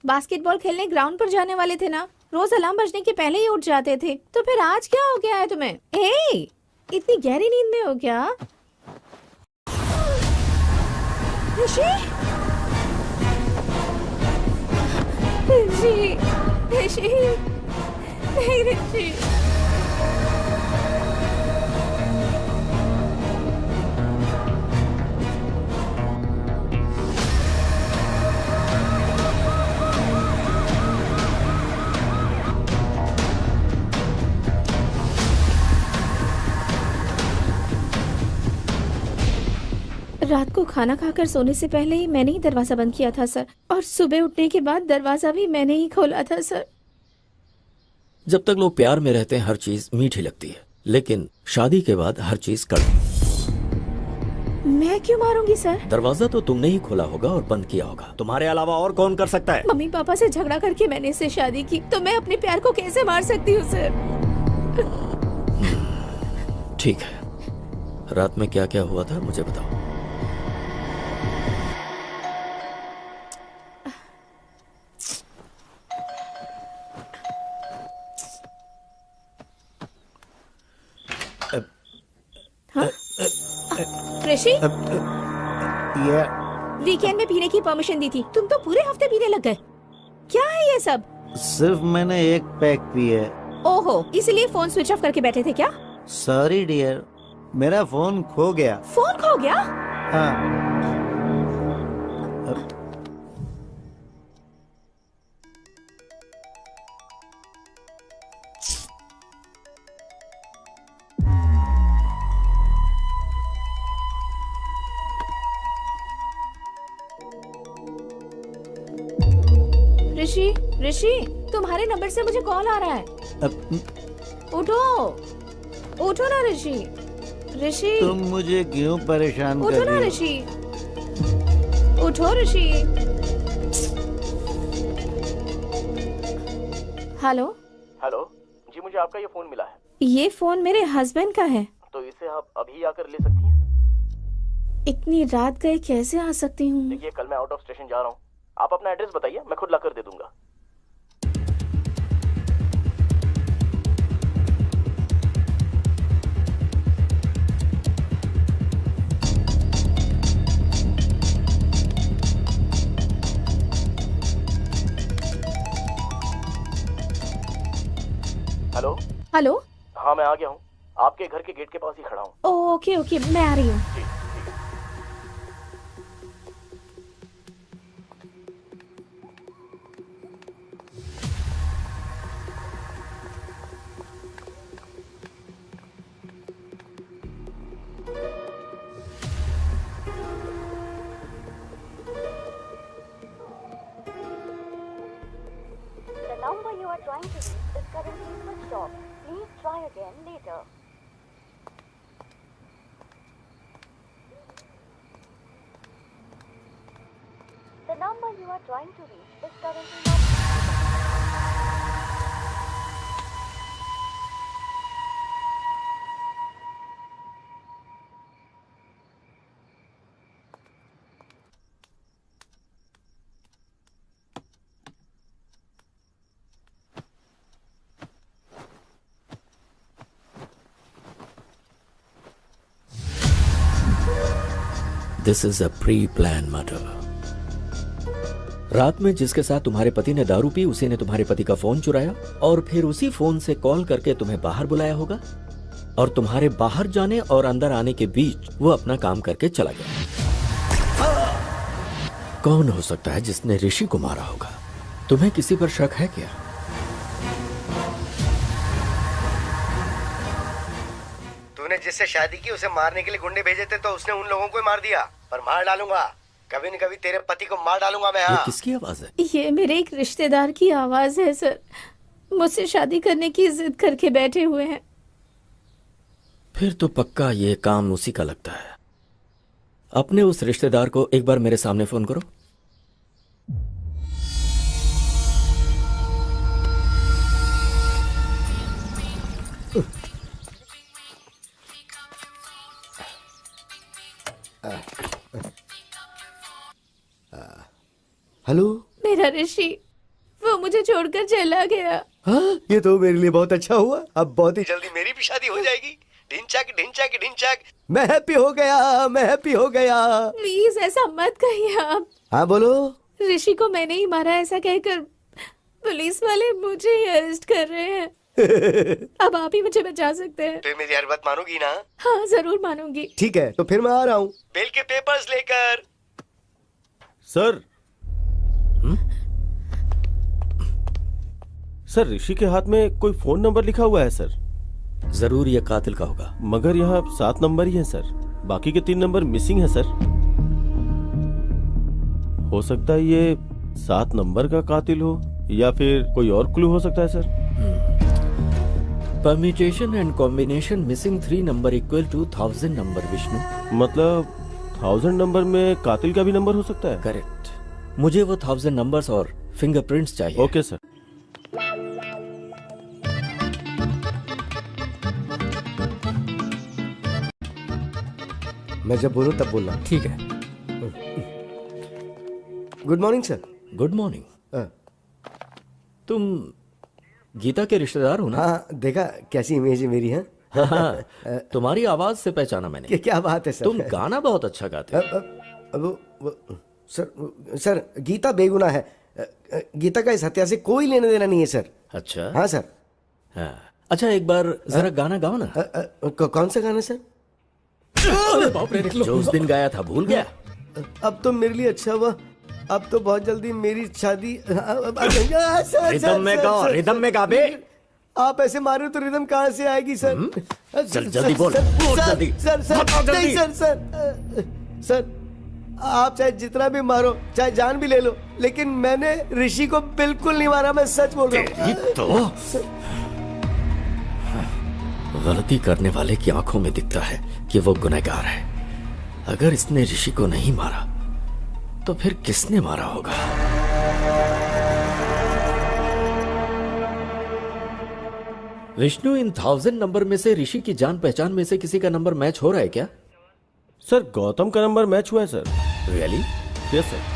basketball खेलने ग्राउंड पर जाने वाले थे ना? रोज अलार्म बजने के पहले ही उठ जाते थे। तो फिर आज क्या हो गया है तुम्हें? ए, इतनी गहरी नींद में हो क्या? ऋषि, ऋषि, ऋषि, नहीं ऋषि। रात को खाना खाकर सोने से पहले ही मैंने ही दरवाजा बंद किया था सर, और सुबह उठने के बाद दरवाजा भी मैंने ही खोला था सर। जब तक लोग प्यार में रहते हैं हर चीज मीठी लगती है, लेकिन शादी के बाद हर चीज कड़वी। मैं क्यों मारूंगी सर? दरवाजा तो तुमने ही खोला होगा और बंद किया होगा। तुम्हारे अलावा और कौन कर सकता है? मम्मी पापा से झगड़ा करके मैंने इससे शादी की, तो मैं अपने प्यार को कैसे मार सकती हूँ सर? ठीक है, रात में क्या क्या हुआ था मुझे बताओ। ऋषि, ये वीकेंड में पीने की परमिशन दी थी, तुम तो पूरे हफ्ते पीने लग गए। क्या है ये सब? सिर्फ मैंने एक पैक पी है। ओहो, इसलिए फोन स्विच ऑफ करके बैठे थे क्या? सॉरी डियर, मेरा फोन खो गया। फोन खो गया? हाँ। ऋषि, ऋषि, तुम्हारे नंबर से मुझे कॉल आ रहा है। उठो, उठो ना ऋषि। ऋषि, तुम मुझे क्यों परेशान कर उठो ना रही हो? ऋषि, उठो ऋषि। हेलो। हेलो जी, मुझे आपका ये फोन मिला है। ये फोन मेरे हस्बैंड का है। तो इसे आप अभी आकर ले सकती हैं? इतनी रात गए कैसे आ सकती हूँ? देखिए, कल मैं आउट ऑफ स्टेशन जा रहा हूँ। आप अपना एड्रेस बताइए, मैं खुद लाकर दे दूंगा। हेलो। हेलो। हाँ, मैं आ गया हूँ। आपके घर के गेट के पास ही खड़ा हूँ। ओके ओके, मैं आ रही हूँ। The number you are trying to reach is currently switched off. Please try again later. The number you are trying to reach is currently not. This is a pre plan murder. रात में जिसके साथ तुम्हारे पति ने दारू पी, उसी ने तुम्हारे पति का फोन चुराया और फिर उसी फोन से कॉल करके तुम्हें बाहर बुलाया होगा और तुम्हारे बाहर जाने और अंदर आने के बीच वो अपना काम करके चला गया। कौन हो सकता है जिसने ऋषि को मारा होगा? तुम्हें किसी पर शक है क्या? तूने जिससे शादी की उसे मारने के लिए गुंडे भेजे थे तो उसने उन लोगों को ही मार दिया। पर मार डालूंगा, कभी न कभी तेरे पति को मार डालूंगा मैं। ये किसकी आवाज है? ये मेरे एक रिश्तेदार की आवाज है सर। मुझसे शादी करने की जिद करके बैठे हुए हैं। फिर तो पक्का ये काम उसी का लगता है। अपने उस रिश्तेदार को एक बार मेरे सामने फोन करो। हेलो। मेरा ऋषि, वो मुझे छोड़कर चला गया। हाँ, ये तो मेरे लिए बहुत अच्छा हुआ। अब बहुत ही जल्दी मेरी भी शादी हो जाएगी। ढिंचैक ढिंचैक ढिंचैक। मैं हैप्पी हो गया, मैं हैप्पी हो गया। प्लीज ऐसा मत कहिए आप। हाँ बोलो। ऋषि को मैंने ही मारा ऐसा कहकर पुलिस वाले मुझे ही अरेस्ट कर रहे हैं। अब आप ही मुझे बचा सकते हैं। फिर मेरी हर बात मानोगी ना? हाँ जरूर मानूंगी। ठीक है, तो फिर मैं आ रहा हूँ बेल के पेपर्स लेकर। सर। सर, ऋषि के हाथ में कोई फोन नंबर लिखा हुआ है सर। जरूर ये कातिल का होगा। मगर यहाँ 7 नंबर ही है सर, बाकी के 3 नंबर मिसिंग है सर। हो सकता है ये 7 नंबर का कातिल हो या फिर कोई और क्लू हो सकता है sir. Permutation and combination missing 3 number equal to 1000 number. Vishnu, मतलब 1000 नंबर में कातिल का भी नंबर हो सकता है? करेक्ट। मुझे वो 1000 नंबर्स और फिंगरप्रिंट्स चाहिए। Okay sir. मैं जब बोलूं तब बोलना। ठीक है। Good morning sir. Good morning. तुम गीता के रिश्तेदार हो ना? हाँ, देखा कैसी इमेज है मेरी है। हाँ, तुम्हारी आवाज से पहचाना मैंने। क्या बात है सर। तुम गाना बहुत अच्छा गाते हो। सर गीता बेगुनाह है। गीता का इस हत्या से कोई लेना देना नहीं है सर। अच्छा। हाँ सर। हाँ। अच्छा एक बार जरा गाना गाओ ना। कौन सा गाना सर? जो उस दिन गाया था, भूल गया? अब तो मेरे लिए अच्छा हुआ, अब तो बहुत जल्दी मेरी शादी। रिदम में गाओ, रिदम में गा बे। आप ऐसे मार रहे हो तो रिदम कहाँ से आएगी सर? चल जल्दी बोल, बोल जल्दी। सर आप चाहे जितना भी मारो, चाहे जान भी ले लो, लेकिन मैंने ऋषि को बिल्कुल नहीं मारा, मैं सच बोल रहा हूँ। तो गलती करने वाले की आंखों में दिखता है कि वो गुनहगार है। अगर इसने ऋषि को नहीं मारा तो फिर किसने मारा होगा? विष्णु, इन 1000 नंबर में से ऋषि की जान पहचान में से किसी का नंबर मैच हो रहा है क्या? सर गौतम का नंबर मैच हुआ है sir. Really? Yes sir.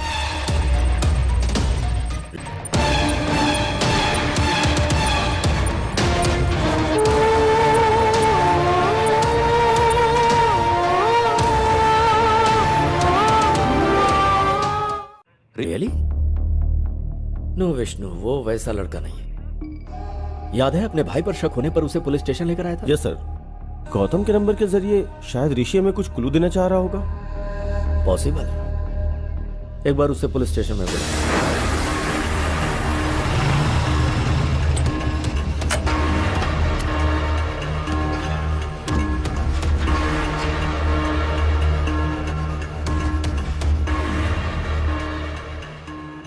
Really? No Vishnu, वो वैसा लड़का नहीं है। याद है अपने भाई पर शक होने पर उसे पुलिस स्टेशन लेकर आया था? Yes sir. गौतम के नंबर के जरिए शायद ऋषि हमें कुछ क्लू देना चाह रहा होगा। पॉसिबल। एक बार उसे पुलिस स्टेशन में बुलाओ।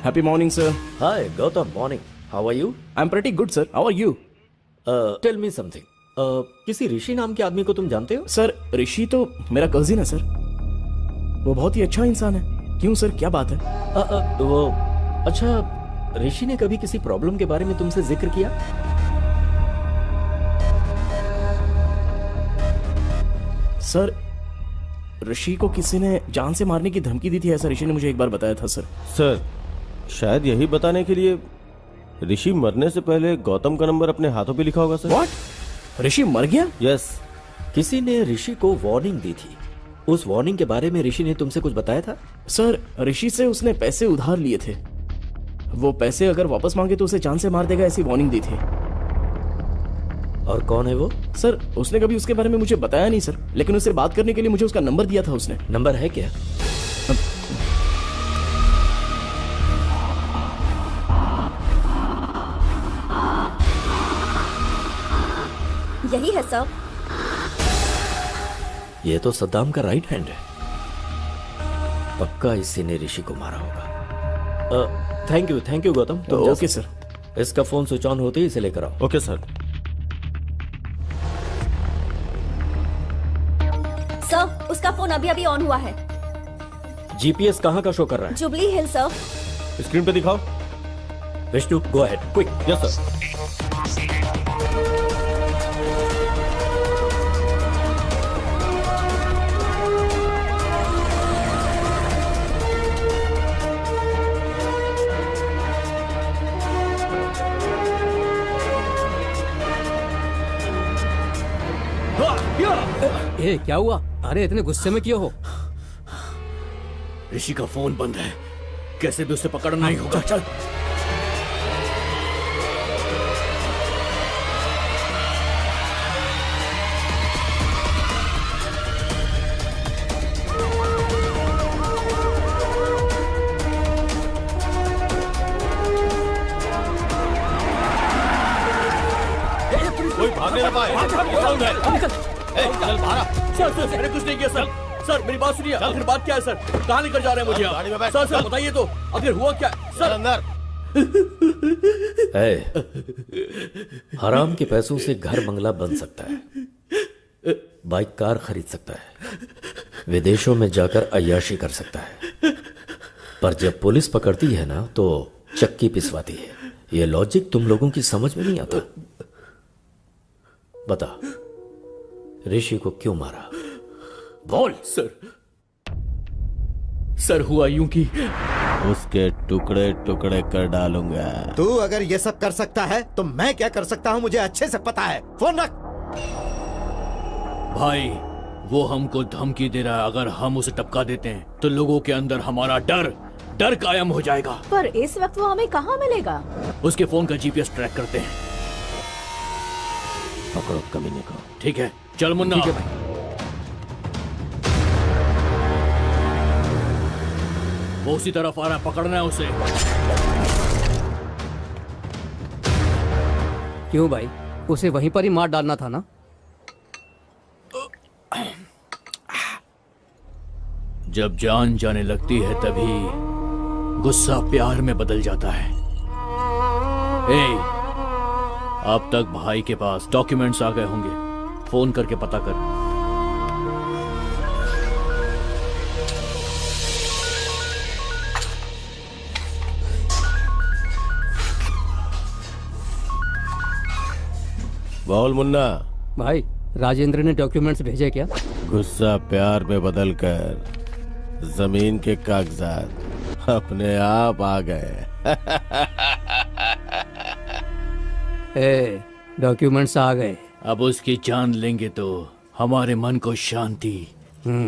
Happy morning, sir. Hi, Gautam. Morning. How are you? I'm pretty good, sir. How are you? Tell me something. किसी ऋषि नाम के आदमी को तुम जानते हो? सर ऋषि तो मेरा कजिन है सर। वो बहुत ही अच्छा इंसान है। क्यों सर, क्या बात है? वो अच्छा, ऋषि ने कभी किसी प्रॉब्लम के बारे में तुमसे जिक्र किया? सर ऋषि को किसी ने जान से मारने की धमकी दी थी, ऐसा ऋषि ने मुझे एक बार बताया था सर। सर शायद यही बताने के लिए ऋषि मरने से पहले गौतम का नंबर अपने हाथों पे लिखा होगा सर। What? ऋषि मर गया? यस। किसी ने ऋषि को वार्निंग दी थी। उस वार्निंग के बारे में ऋषि ने तुमसे कुछ बताया था? सर ऋषि से उसने पैसे उधार लिए थे। वो पैसे अगर वापस मांगे तो उसे जान से मार देगा, ऐसी वार्निंग दी थी। और कौन है वो? सर उसने कभी उसके बारे में मुझे बताया नहीं सर, लेकिन उससे बात करने के लिए मुझे उसका नंबर दिया था उसने। नंबर है क्या? यही है सर। ये तो सद्दाम का राइट हैंड है। पक्का इसी ने ऋषि को मारा होगा। Thank you Gautam. तो ओके सर। इसका फोन स्विच ऑन होते ही इसे लेकर आओ। Okay sir. सर उसका फोन अभी अभी ऑन हुआ है। जीपीएस कहाँ का शो कर रहा है? जुबली हिल सर। स्क्रीन पे दिखाओ। Vishnu go ahead quick. Yes sir. ए, क्या हुआ? अरे इतने गुस्से में क्यों हो? ऋषि का फोन बंद है, कैसे भी उसे पकड़ना ही होगा। चल कोई भागने ना पाए। चल बाहर। सर मैंने कुछ नहीं किया सर। सर मेरी बात सुनिए, आखिर बात क्या है सर? कहाँ लेकर जा रहे हैं मुझे आप? सर बताइए तो, आखिर हुआ क्या सर? अंदर। हराम के पैसों से घर बंगला बन सकता है, बाइक कार खरीद सकता है, विदेशों में जाकर अय्याशी कर सकता है, पर जब पुलिस पकड़ती है ना तो चक्की पिसवाती है। ये लॉजिक तुम लोगों की समझ में नहीं आता। बता ऋषि को क्यों मारा? बोल। सर हुआ यूं कि उसके टुकड़े टुकड़े कर डालूंगा। तू अगर ये सब कर सकता है तो मैं क्या कर सकता हूँ मुझे अच्छे से पता है। फोन रख। भाई वो हमको धमकी दे रहा है, अगर हम उसे टपका देते हैं तो लोगों के अंदर हमारा डर कायम हो जाएगा। पर इस वक्त वो हमें कहाँ मिलेगा? उसके फोन का जीपीएस ट्रैक करते हैं। पकड़ो कमीने को। ठीक है, चल मुन्ना। ठीक है भाई। वो उसी तरफ आ रहा है, पकड़ना है उसे। क्यों भाई, उसे वहीं पर ही मार डालना था ना? जब जान जाने लगती है तभी गुस्सा प्यार में बदल जाता है। अब तक भाई के पास डॉक्यूमेंट्स आ गए होंगे, फोन करके पता कर। बोल मुन्ना। भाई राजेंद्र ने डॉक्यूमेंट्स भेजे क्या? गुस्सा प्यार में बदलकर जमीन के कागजात अपने आप आ गए। डॉक्यूमेंट्स आ गए। अब उसकी जान लेंगे तो हमारे मन को शांति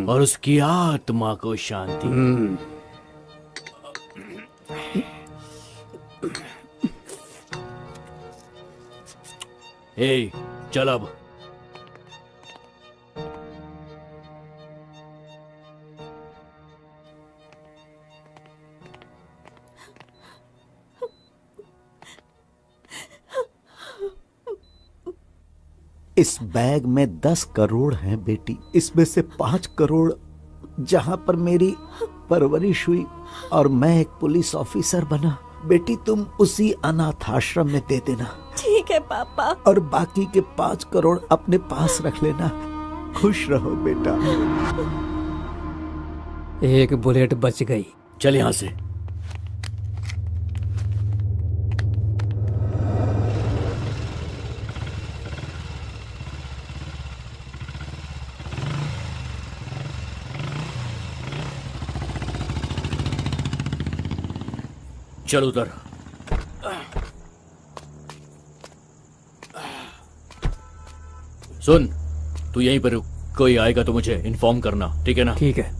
और उसकी आत्मा को शांति। चल अब। इस बैग में 10 करोड़ हैं बेटी। इसमें से 5 करोड़ जहां पर मेरी परवरिश हुई और मैं एक पुलिस ऑफिसर बना। बेटी तुम उसी अनाथ आश्रम में दे देना। ठीक है पापा। और बाकी के 5 करोड़ अपने पास रख लेना। खुश रहो बेटा। एक बुलेट बच गई। चल यहां से। चल उधर। सुन, तू यहीं पर रुक, कोई आएगा तो मुझे इन्फॉर्म करना, ठीक है ना? ठीक है।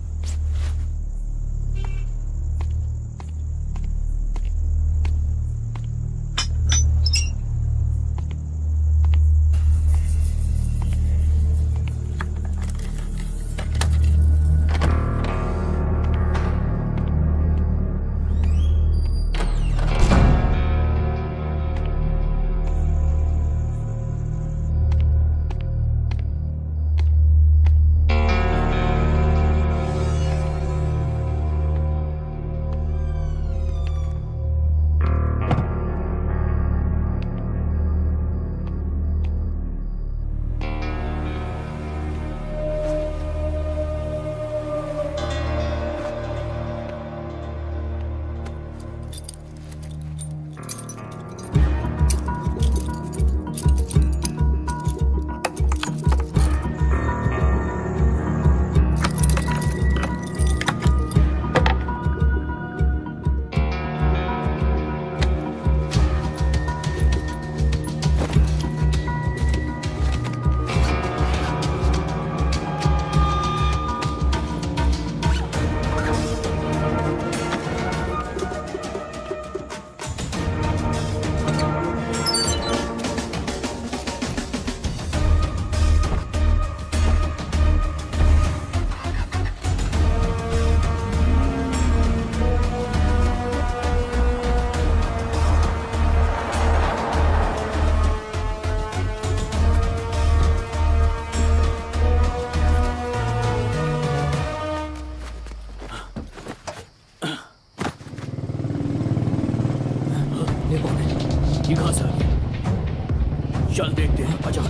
ये कहां से आ गया? चल देखते हैं, आजा।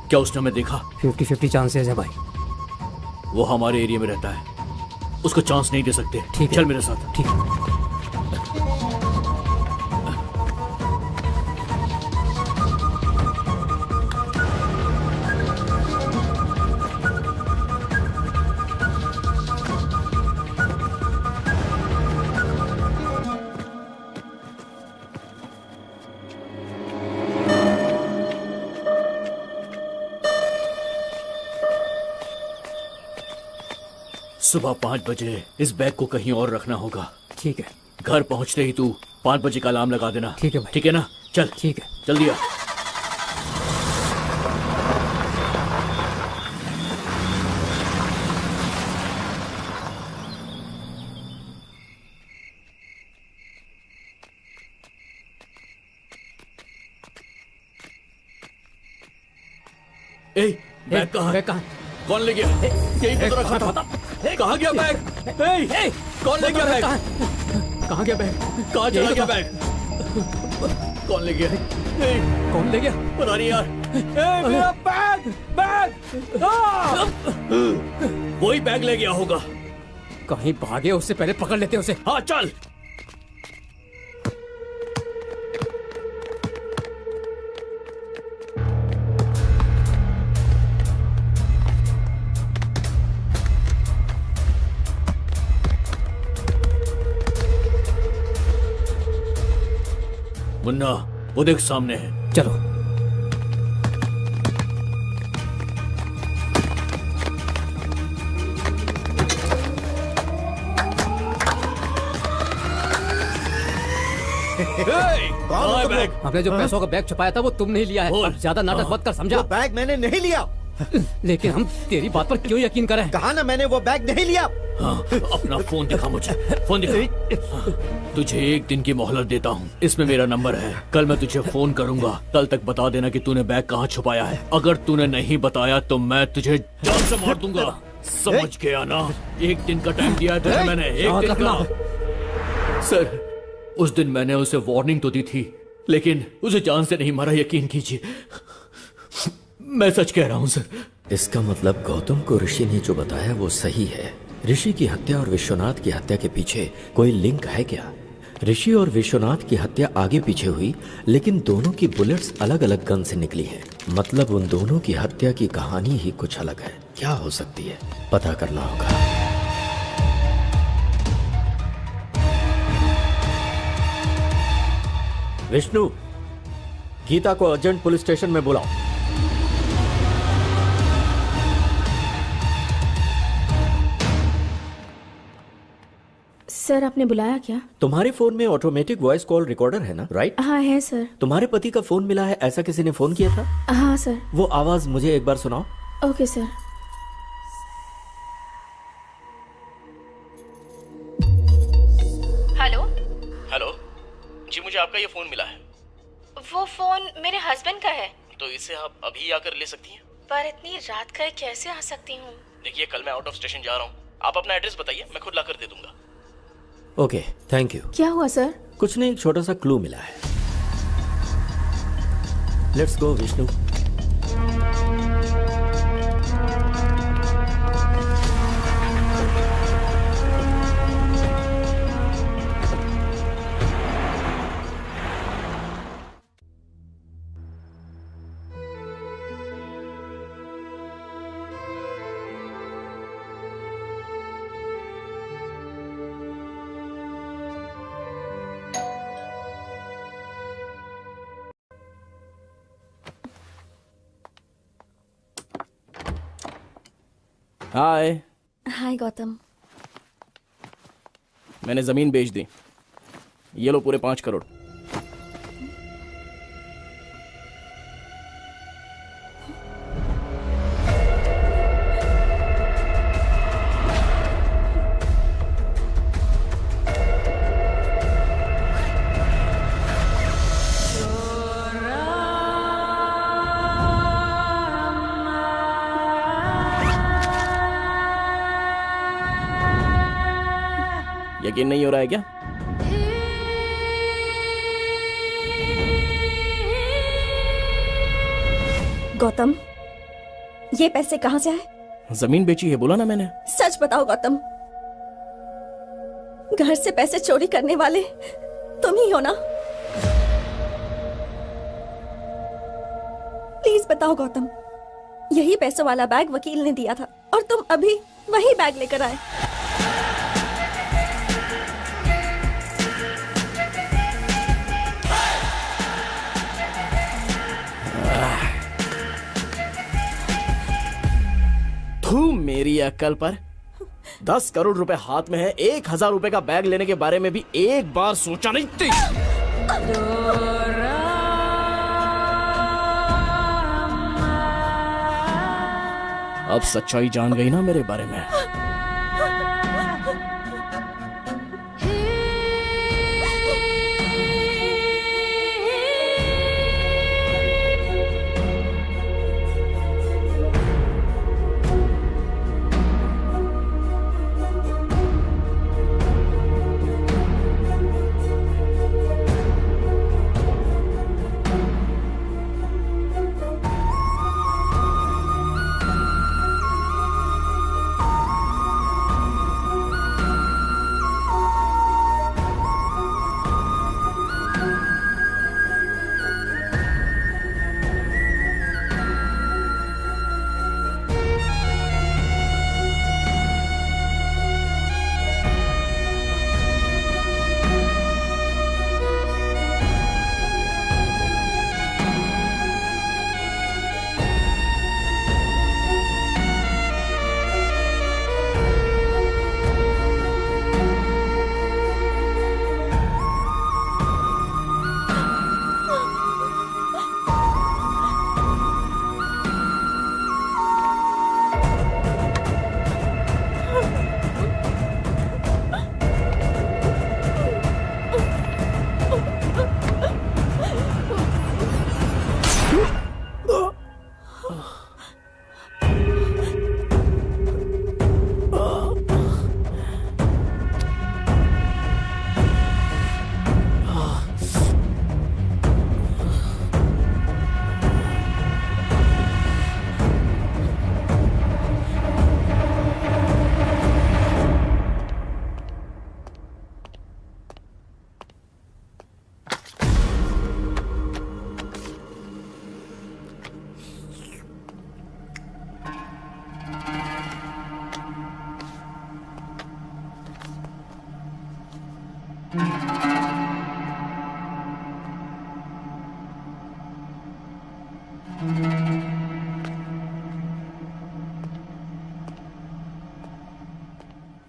क्या उसने हमें देखा? 50-50 चांसेस है भाई। वो हमारे एरिया में रहता है, उसको चांस नहीं दे सकते। ठीक है, चल मेरे साथ। ठीक है। सुबह 5 बजे इस बैग को कहीं और रखना होगा। ठीक है। घर पहुंचते ही तू 5 बजे का अलार्म लगा देना। ठीक है भाई। ठीक है ना? चल। ठीक है, जल्दी आ। बैग कहाँ? बैग कहाँ? कौन ले गया? यहीं पे तो रखा था। कहाँ गया बैग? कौन ले गया बैग? कहाँ गया बैग? कहाँ चला गया बैग? कौन ले गया? कौन ले गया? पता नहीं यार। मेरा बैग बैग वही बैग ले गया होगा। कहीं भागे, उससे पहले पकड़ लेते उसे। हाँ चल। मुन्ना, वो देख सामने है। चलो। बैग? हमने जो पैसों का बैग छुपाया था वो तुम नहीं लिया है। अब ज्यादा नाटक मत कर, समझा? वो बैग मैंने नहीं लिया। लेकिन हम तेरी बात पर क्यों यकीन करें? कहा ना मैंने वो बैग नहीं लिया। हाँ, अपना फोन दिखा मुझे। फोन दिखा। तुझे 1 दिन की मोहलत देता हूँ। इसमें मेरा नंबर है। कल मैं तुझे फोन करूंगा। कल तक बता देना कि तूने बैग कहाँ छुपाया है। अगर तूने नहीं बताया तो मैं तुझे जान से मार दूंगा। समझ गया ना? 1 दिन का टाइम दिया है तुझे मैंने। 1 दिन का। सर, उस दिन मैंने उसे वार्निंग तो दी थी, लेकिन उसे जान से नहीं मारा। यकीन कीजिए, मैं सच कह रहा हूँ सर। इसका मतलब गौतम को ऋषि ने जो बताया वो सही है। ऋषि की हत्या और विश्वनाथ की हत्या के पीछे कोई लिंक है क्या? ऋषि और विश्वनाथ की हत्या आगे पीछे हुई, लेकिन दोनों की बुलेट्स अलग अलग गन से निकली हैं। मतलब उन दोनों की हत्या की कहानी ही कुछ अलग है। क्या हो सकती है, पता करना होगा। विष्णु, गीता को अर्जेंट पुलिस स्टेशन में बुलाओ। सर, आपने बुलाया क्या? तुम्हारे फोन में ऑटोमेटिक वॉइस कॉल रिकॉर्डर है ना, राइट? हाँ है सर। तुम्हारे पति का फोन मिला है, ऐसा किसी ने फोन किया था? हाँ सर। वो आवाज मुझे एक बार सुनाओ। Okay sir. हेलो। हेलो जी, मुझे आपका ये फोन मिला है। वो फोन मेरे हस्बैंड का है। तो इसे आप अभी आकर ले सकती हैं? पर इतनी रात का कैसे आ सकती हूँ? देखिए, कल मैं आउट ऑफ स्टेशन जा रहा हूँ। आप अपना एड्रेस बताइए, मैं खुद लाकर दे दूंगा। Okay, thank you. क्या हुआ सर? कुछ नहीं, एक छोटा सा क्लू मिला है। Let's go Vishnu. Hi. Hi Gautam. मैंने जमीन बेच दी। ये लो पूरे 5 करोड़। यकीन नहीं हो रहा है क्या? गौतम, ये पैसे कहाँ से आए? जमीन बेची है, बोला ना मैंने। सच बताओ गौतम, घर से पैसे चोरी करने वाले तुम ही हो ना? प्लीज बताओ गौतम, यही पैसों वाला बैग वकील ने दिया था और तुम अभी वही बैग लेकर आए। तू मेरी अक्ल पर। 10 करोड़ रुपए हाथ में है, 1000 रुपए का बैग लेने के बारे में भी एक बार सोचा नहीं थी। अब सच्चाई जान गई ना मेरे बारे में।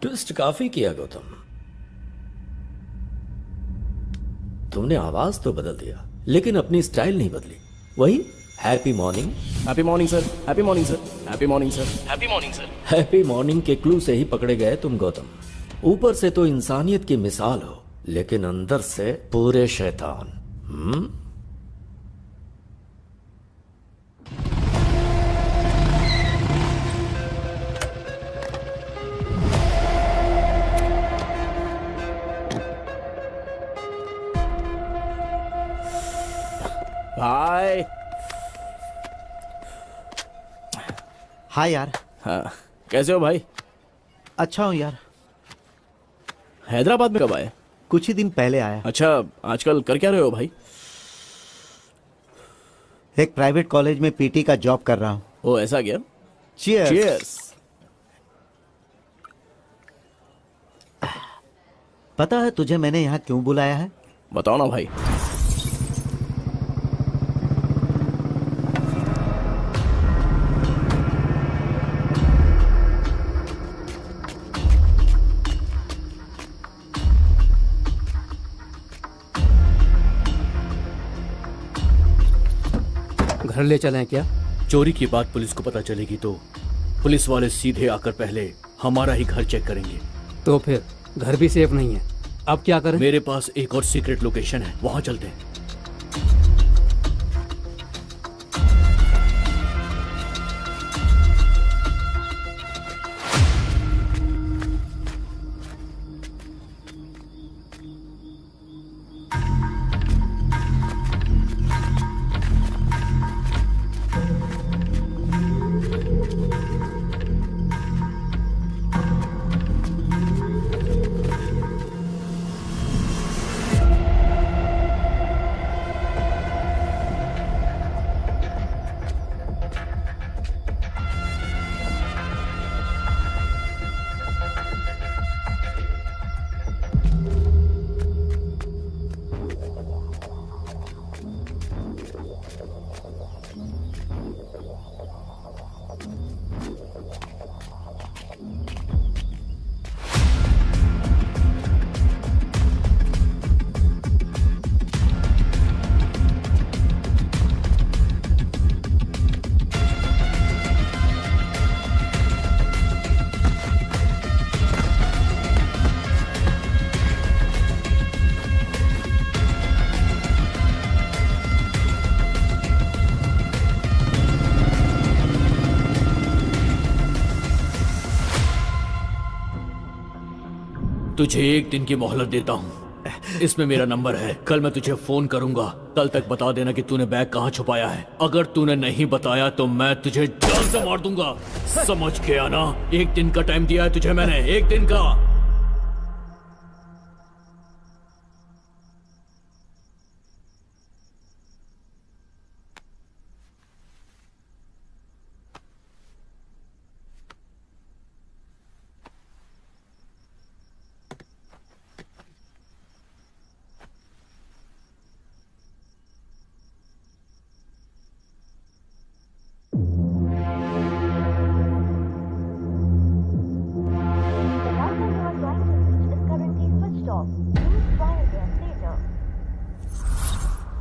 ट्विस्ट काफी किया गौतम। तुमने आवाज तो बदल दिया लेकिन अपनी स्टाइल नहीं बदली। वही happy morning. Happy morning sir, happy morning sir, happy morning sir, happy morning sir. Happy morning के क्लू से ही पकड़े गए तुम गौतम। ऊपर से तो इंसानियत की मिसाल हो लेकिन अंदर से पूरे शैतान। भाई। हाँ यार। हाँ, कैसे हो भाई? अच्छा हूँ यार। हैदराबाद में कब आए? कुछ ही दिन पहले आया। अच्छा, आजकल कर क्या रहे हो भाई? एक प्राइवेट कॉलेज में पीटी का जॉब कर रहा हूँ। ओ ऐसा क्या? चीयर्स। चीयर्स। पता है तुझे मैंने यहाँ क्यों बुलाया है? बताओ ना भाई। घर ले चलें क्या? चोरी की बात पुलिस को पता चलेगी तो पुलिस वाले सीधे आकर पहले हमारा ही घर चेक करेंगे। तो फिर घर भी सेफ नहीं है, अब क्या करें? मेरे पास एक और सीक्रेट लोकेशन है, वहां चलते हैं। तुझे एक दिन की मोहलत देता हूँ, इसमें मेरा नंबर है। कल मैं तुझे फोन करूंगा, कल तक बता देना कि तूने बैग कहाँ छुपाया है। अगर तूने नहीं बताया तो मैं तुझे जान से मार दूंगा, समझ गया ना? एक दिन का टाइम दिया है तुझे मैंने, एक दिन का।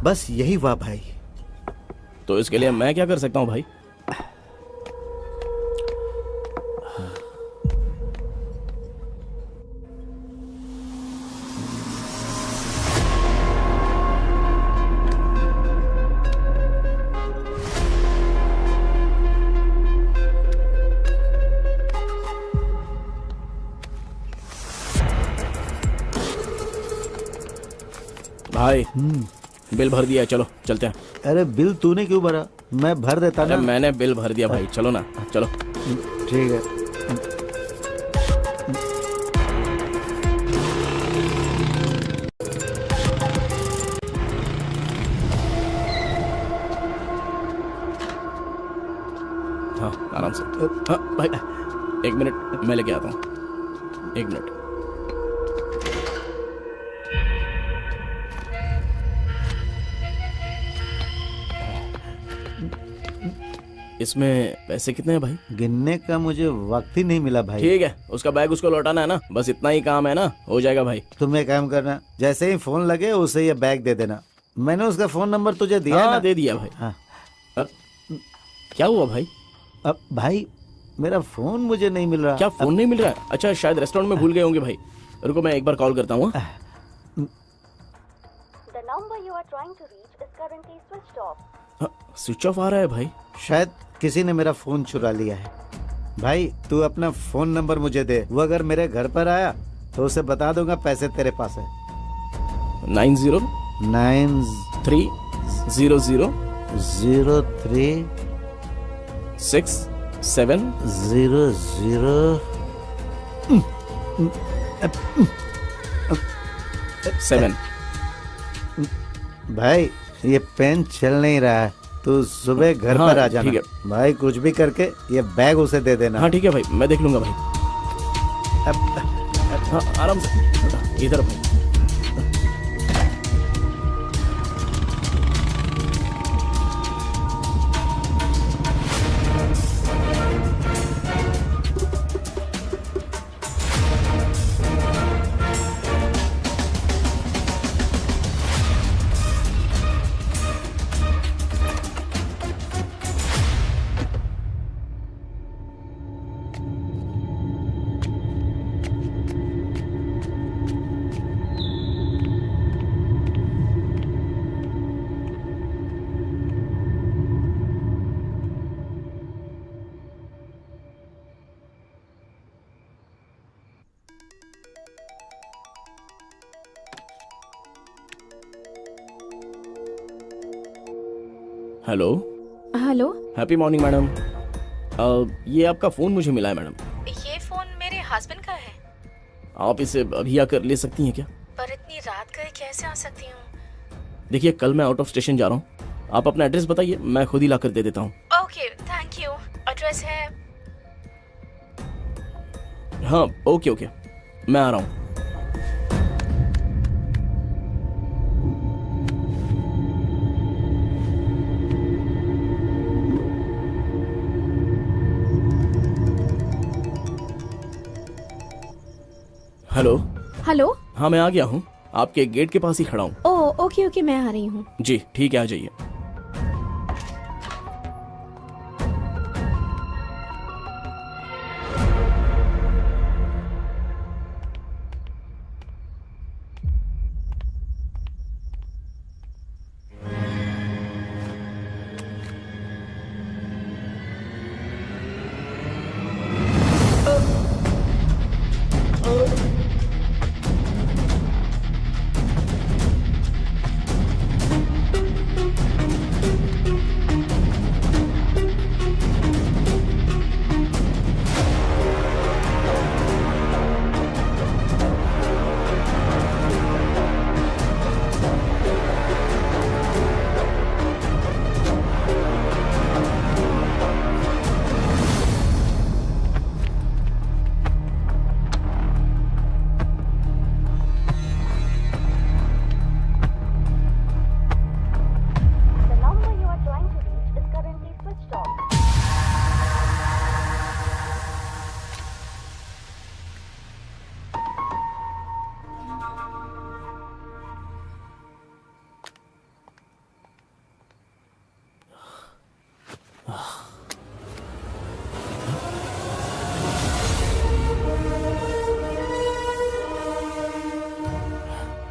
बस यही हुआ भाई। तो इसके लिए मैं क्या कर सकता हूँ भाई? भाई बिल भर दिया है, चलो चलते हैं। अरे बिल तूने क्यों भरा? मैं भर देता ना। मैंने बिल भर दिया भाई, चलो ना, चलो। ठीक है। हाँ आराम से। हाँ भाई एक मिनट, मैं लेके आता हूँ, एक मिनट। इसमें पैसे कितने हैं भाई? गिनने का मुझे वक्त ही नहीं मिला भाई। ठीक है, उसका बैग उसको लौटाना है ना, बस इतना ही काम है ना, हो जाएगा भाई। तुम एक काम करना, जैसे ही फोन लगे उसे ये बैग दे देना। मैंने उसका फोन नंबर तुझे दिया है ना? दे दिया भाई। हाँ। क्या हुआ भाई? अब भाई मेरा फोन मुझे नहीं मिल रहा। क्या फोन नहीं मिल रहा है? अच्छा शायद रेस्टोरेंट में भूल गए होंगे भाई। रुको मैं एक बार कॉल करता हूँ। स्विच ऑफ आ रहा है भाई। शायद किसी ने मेरा फोन चुरा लिया है। भाई तू अपना फोन नंबर मुझे दे, वो अगर मेरे घर पर आया तो उसे बता दूंगा पैसे तेरे पास है। 930367। भाई ये पेन चल नहीं रहा है, तू सुबह घर पर आ जाना। ठीक है भाई, कुछ भी करके ये बैग उसे दे देना। हाँ ठीक है भाई, मैं देख लूंगा भाई। हाँ आराम से, इधर भाई। Hello hello, happy morning madam. ये आपका फोन मुझे मिला है मैडम। ये फोन मेरे हस्बैंड का है। आप इसे अभी आकर ले सकती हैं क्या? पर इतनी रात को कैसे आ सकती हूँ? देखिए कल मैं आउट ऑफ स्टेशन जा रहा हूँ, आप अपना एड्रेस बताइए, मैं खुद ही लाकर दे देता हूँ। Okay thank you. एड्रेस है। हाँ ओके ओके, मैं आ रहा हूँ। Hello hello. हाँ मैं आ गया हूँ, आपके गेट के पास ही खड़ा हूँ। ओह ओके ओके, मैं आ रही हूँ। जी ठीक है, आ जाइए।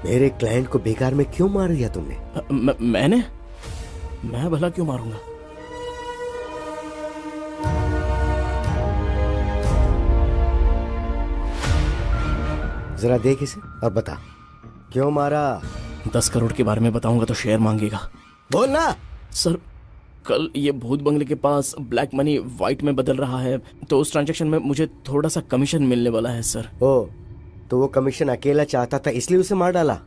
मेरे क्लाइंट को बेकार में क्यों मार दिया तुमने? मैं भला क्यों मारूंगा? जरा देख इसे और बता क्यों मारा। 10 करोड़ के बारे में बताऊंगा तो शेयर मांगेगा। बोलना। सर कल ये भूत बंगले के पास ब्लैक मनी व्हाइट में बदल रहा है, तो उस ट्रांजैक्शन में मुझे थोड़ा सा कमीशन मिलने वाला है सर। ओ, तो वो कमीशन अकेला चाहता था इसलिए उसे मार डाला?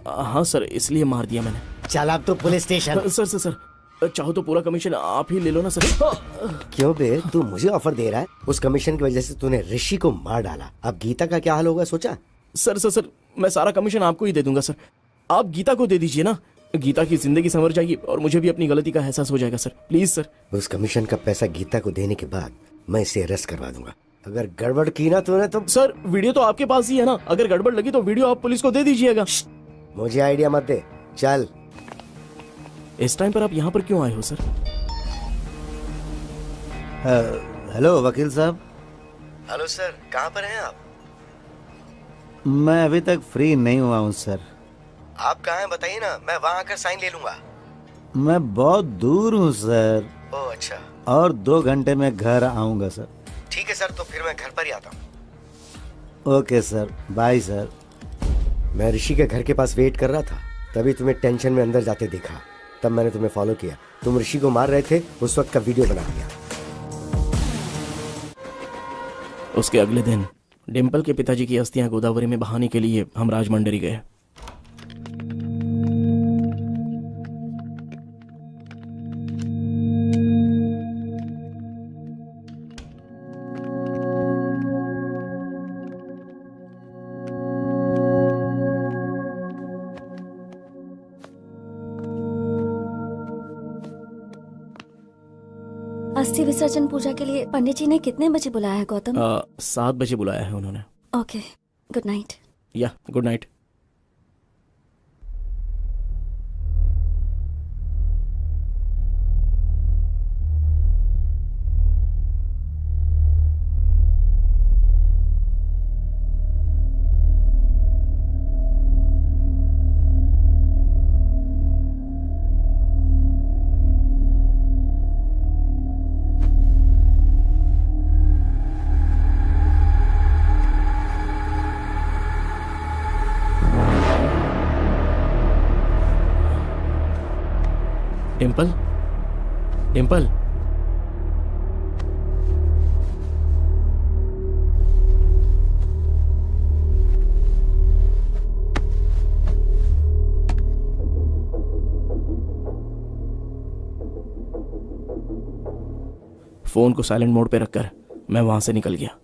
हाँ सर, इसलिए मार दिया मैंने। चल अब तो पुलिस स्टेशन। सर चाहो तो पूरा कमीशन आप ही ले लो ना सर। क्यों बे, तू मुझे ऑफर दे रहा है? उस कमीशन की वजह से तूने ऋषि को मार डाला, अब गीता का क्या हाल होगा सोचा? सर मैं सारा कमीशन आपको ही दे दूंगा सर। आप गीता को दे दीजिए ना, गीता की जिंदगी संवर जाएगी और मुझे भी अपनी गलती का एहसास हो जाएगा सर। Please sir. उस कमीशन का पैसा गीता को देने के बाद मैं इसे अरेस्ट करवा दूंगा। अगर गड़बड़ की ना तूने तो। सर वीडियो तो आपके पास ही है ना, अगर गड़बड़ लगी तो वीडियो आप पुलिस को दे दीजिएगा। मुझे आइडिया मत दे, चल। इस टाइम पर आप यहाँ पर क्यों आए हो सर? हेलो वकील साहब। हेलो सर, कहाँ पर हैं आप? मैं अभी तक फ्री नहीं हुआ हूँ सर। आप कहाँ हैं बताइए ना, मैं वहाँ आकर साइन ले लूंगा। मैं बहुत दूर हूँ सर। ओह अच्छा। और 2 घंटे में घर आऊंगा सर। ठीक है सर, तो फिर मैं घर पर ही आता हूँ। Okay sir, bye sir. मैं ऋषि के घर के पास वेट कर रहा था, तभी तुम्हें टेंशन में अंदर जाते देखा, तब मैंने तुम्हें फॉलो किया। तुम ऋषि को मार रहे थे, उस वक्त का वीडियो बना दिया। उसके अगले दिन डिम्पल के पिताजी की अस्थियां गोदावरी में बहाने के लिए हम राजमंड्री गए। अस्थि विसर्जन पूजा के लिए पंडित जी ने कितने बजे बुलाया है गौतम? 7 बजे बुलाया है उन्होंने। Okay, good night. या good night. Dimple, Dimple, phone को साइलेंट मोड पे रखकर मैं वहां से निकल गया।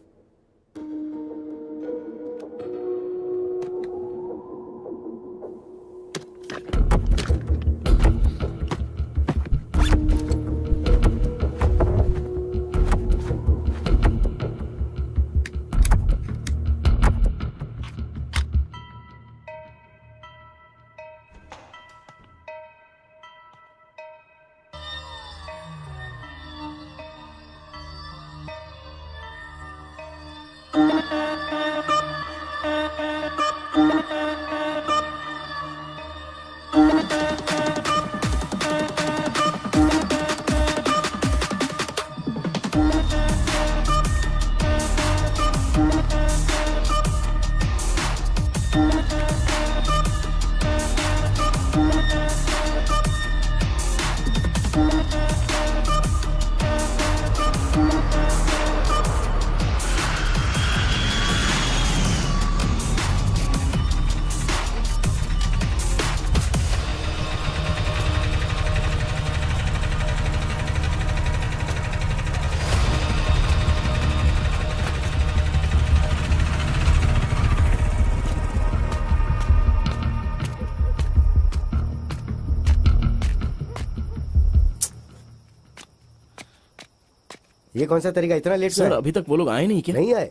ये कौन सा तरीका, इतना लेट? सर अभी तक वो लोग आए नहीं क्या? नहीं आए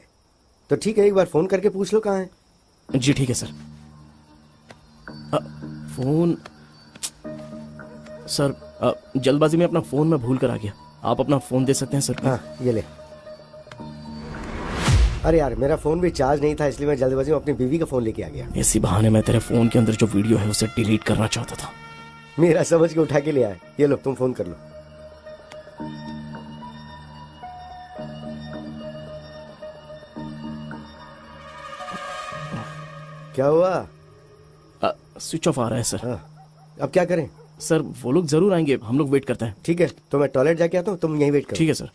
तो ठीक है, एक बार फोन करके पूछ लो कहाँ है। जी ठीक है सर। फोन सर, जल्दबाजी में अपना फोन मैं भूल कर आ गया। आप अपना फोन दे सकते हैं सर? हाँ ये ले। अरे यार मेरा फोन भी चार्ज नहीं था, इसलिए मैं जल्दबाजी में अपनी बीवी का फोन लेके आ गया। इसी बहाने मैं तेरे फोन के अंदर जो वीडियो है उसे डिलीट करना चाहता था। मेरा समझ के उठा के ले आया। ये लो तुम फोन कर लो। क्या हुआ? स्विच ऑफ आ रहा है सर। अब क्या करें? सर वो लोग जरूर आएंगे, हम लोग वेट करते हैं। ठीक है, तो मैं टॉयलेट जाके आता हूँ, तुम यहीं वेट करो। ठीक है सर।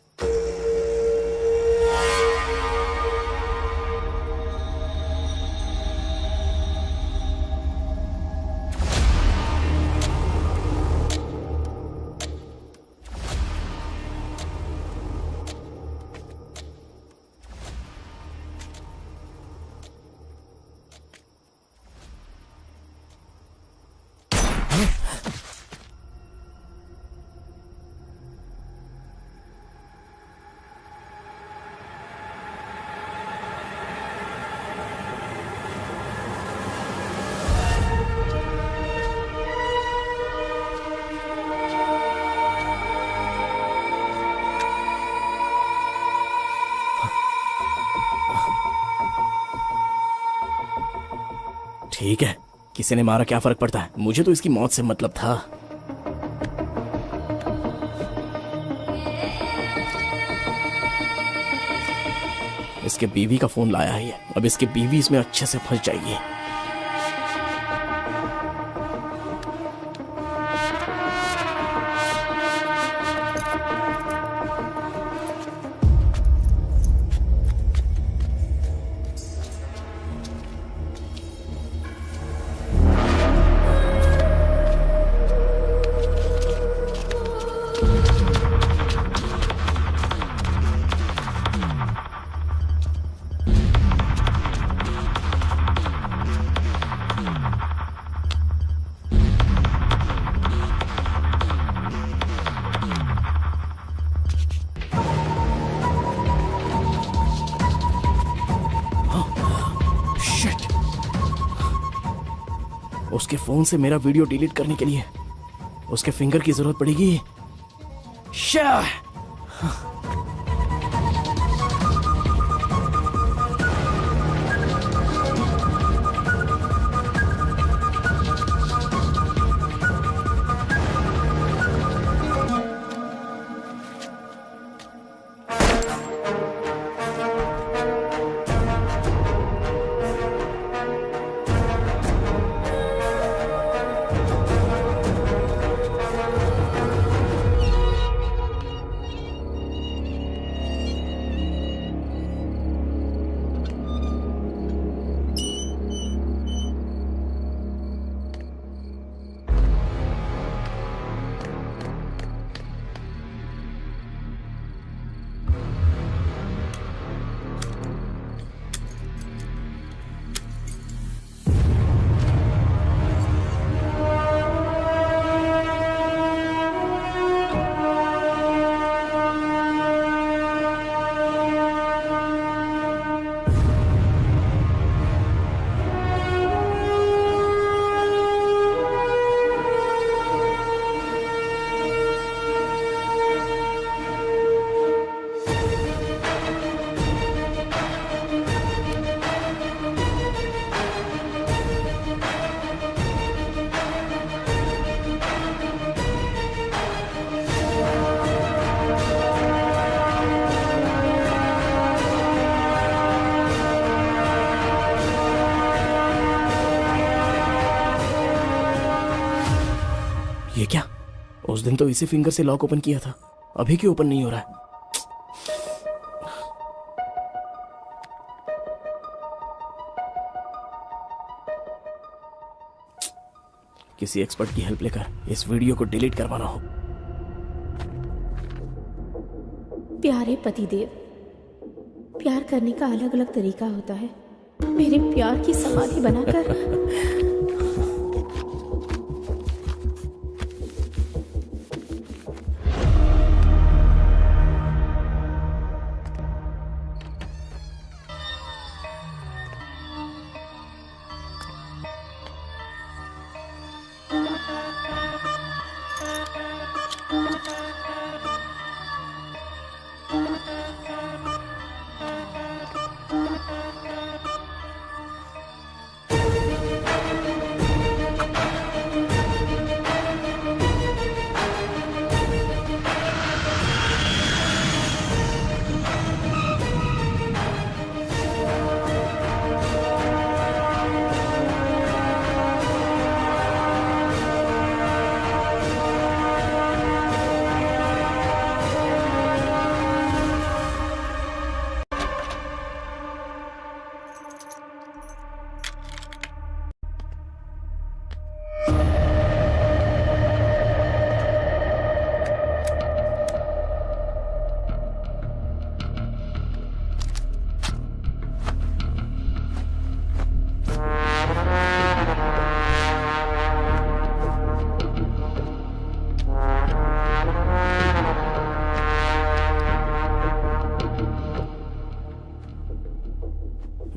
ठीक है, किसी ने मारा क्या फर्क पड़ता है, मुझे तो इसकी मौत से मतलब था। इसके बीवी का फोन लाया है ये, अब इसकी बीवी इसमें अच्छे से फंस जाएगी। उसके फोन से मेरा वीडियो डिलीट करने के लिए उसके फिंगर की जरूरत पड़ेगी। शाह! ये क्या? उस दिन तो इसी फिंगर से लॉक ओपन किया था, अभी क्यों ओपन नहीं हो रहा है? किसी एक्सपर्ट की हेल्प लेकर इस वीडियो को डिलीट करवाना हो। प्यारे पतिदेव, प्यार करने का अलग अलग तरीका होता है। मेरे प्यार की समाधि बनाकर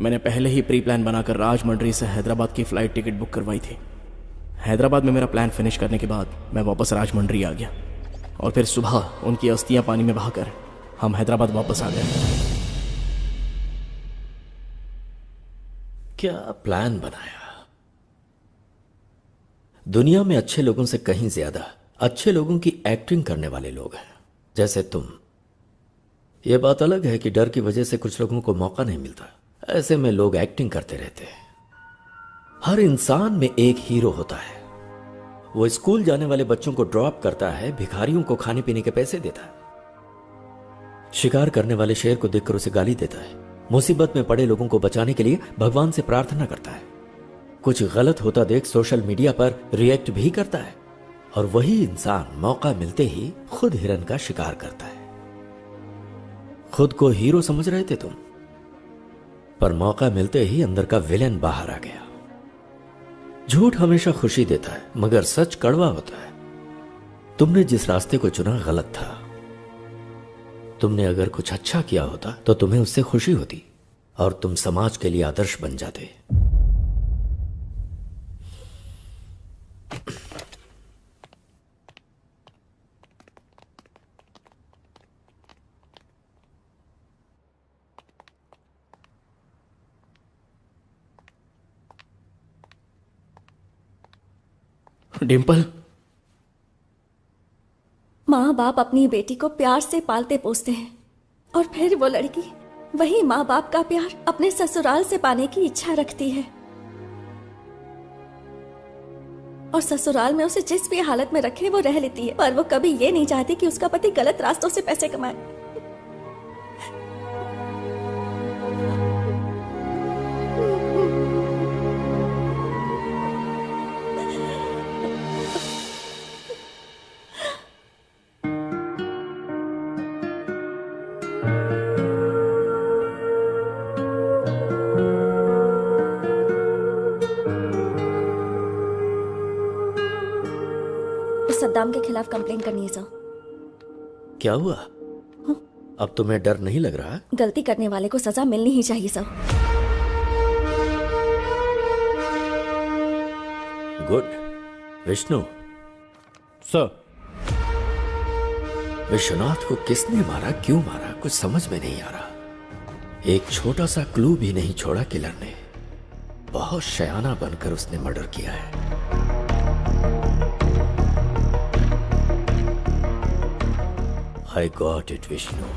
मैंने पहले ही प्री प्लान बनाकर राजमंड्री से हैदराबाद की फ्लाइट टिकट बुक करवाई थी। हैदराबाद में मेरा प्लान फिनिश करने के बाद मैं वापस राजमंड्री आ गया और फिर सुबह उनकी अस्थियां पानी में बहाकर हम हैदराबाद वापस आ गए। क्या प्लान बनाया? दुनिया में अच्छे लोगों से कहीं ज्यादा अच्छे लोगों की एक्टिंग करने वाले लोग हैं, जैसे तुम। यह बात अलग है कि डर की वजह से कुछ लोगों को मौका नहीं मिलता, ऐसे में लोग एक्टिंग करते रहते हैं। हर इंसान में एक हीरो होता है। वो स्कूल जाने वाले बच्चों को ड्रॉप करता है, भिखारियों को खाने पीने के पैसे देता है, शिकार करने वाले शेर को देखकर उसे गाली देता है, मुसीबत में पड़े लोगों को बचाने के लिए भगवान से प्रार्थना करता है, कुछ गलत होता देख सोशल मीडिया पर रिएक्ट भी करता है, और वही इंसान मौका मिलते ही खुद हिरन का शिकार करता है। खुद को हीरो समझ रहे थे तुम, पर मौका मिलते ही अंदर का विलेन बाहर आ गया। झूठ हमेशा खुशी देता है, मगर सच कड़वा होता है। तुमने जिस रास्ते को चुना गलत था। तुमने अगर कुछ अच्छा किया होता तो तुम्हें उससे खुशी होती और तुम समाज के लिए आदर्श बन जाते। डिंपल, माँ बाप अपनी बेटी को प्यार से पालते पोसते हैं और फिर वो लड़की वही माँ बाप का प्यार अपने ससुराल से पाने की इच्छा रखती है, और ससुराल में उसे जिस भी हालत में रखे वो रह लेती है, पर वो कभी ये नहीं चाहती कि उसका पति गलत रास्तों से पैसे कमाए। सद्दाम के खिलाफ कंप्लेंट करनी है सर। क्या हुआ? अब तुम्हें डर नहीं लग रहा? गलती करने वाले को सजा मिलनी ही चाहिए sir. Good. Vishnu sir, Vishwanath को किसने मारा, क्यों मारा, कुछ समझ में नहीं आ रहा। एक छोटा सा क्लू भी नहीं छोड़ा किलर ने। बहुत शयाना बनकर उसने मर्डर किया है। I got it, Vishnu.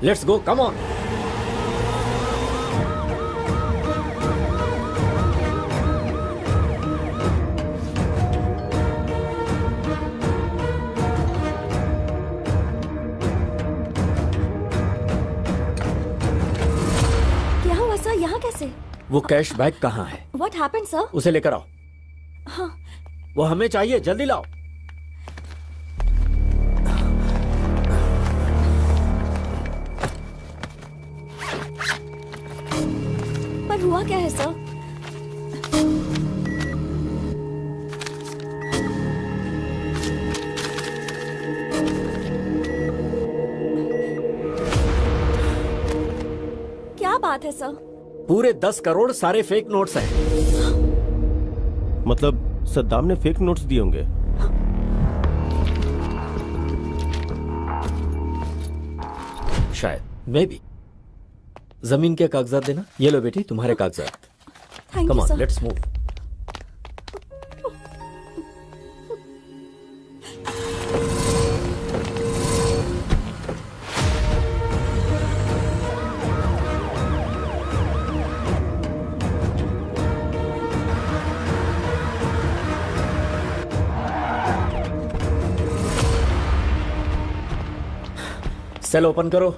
Let's go, come on. क्या हुआ सर, यहाँ कैसे? वो कैश बैग कहाँ है? What happened, sir? उसे लेकर आओ। हाँ। वो हमें चाहिए, जल्दी लाओ। पर हुआ क्या है सर? क्या बात है सर? पूरे 10 करोड़ सारे फेक नोट्स हैं। मतलब सद्दाम ने फेक नोट्स दिए होंगे। शायद, मे बी। जमीन के कागजात देना। ये लो बेटी, तुम्हारे कागजात। Come on, let's move. Cell open करो।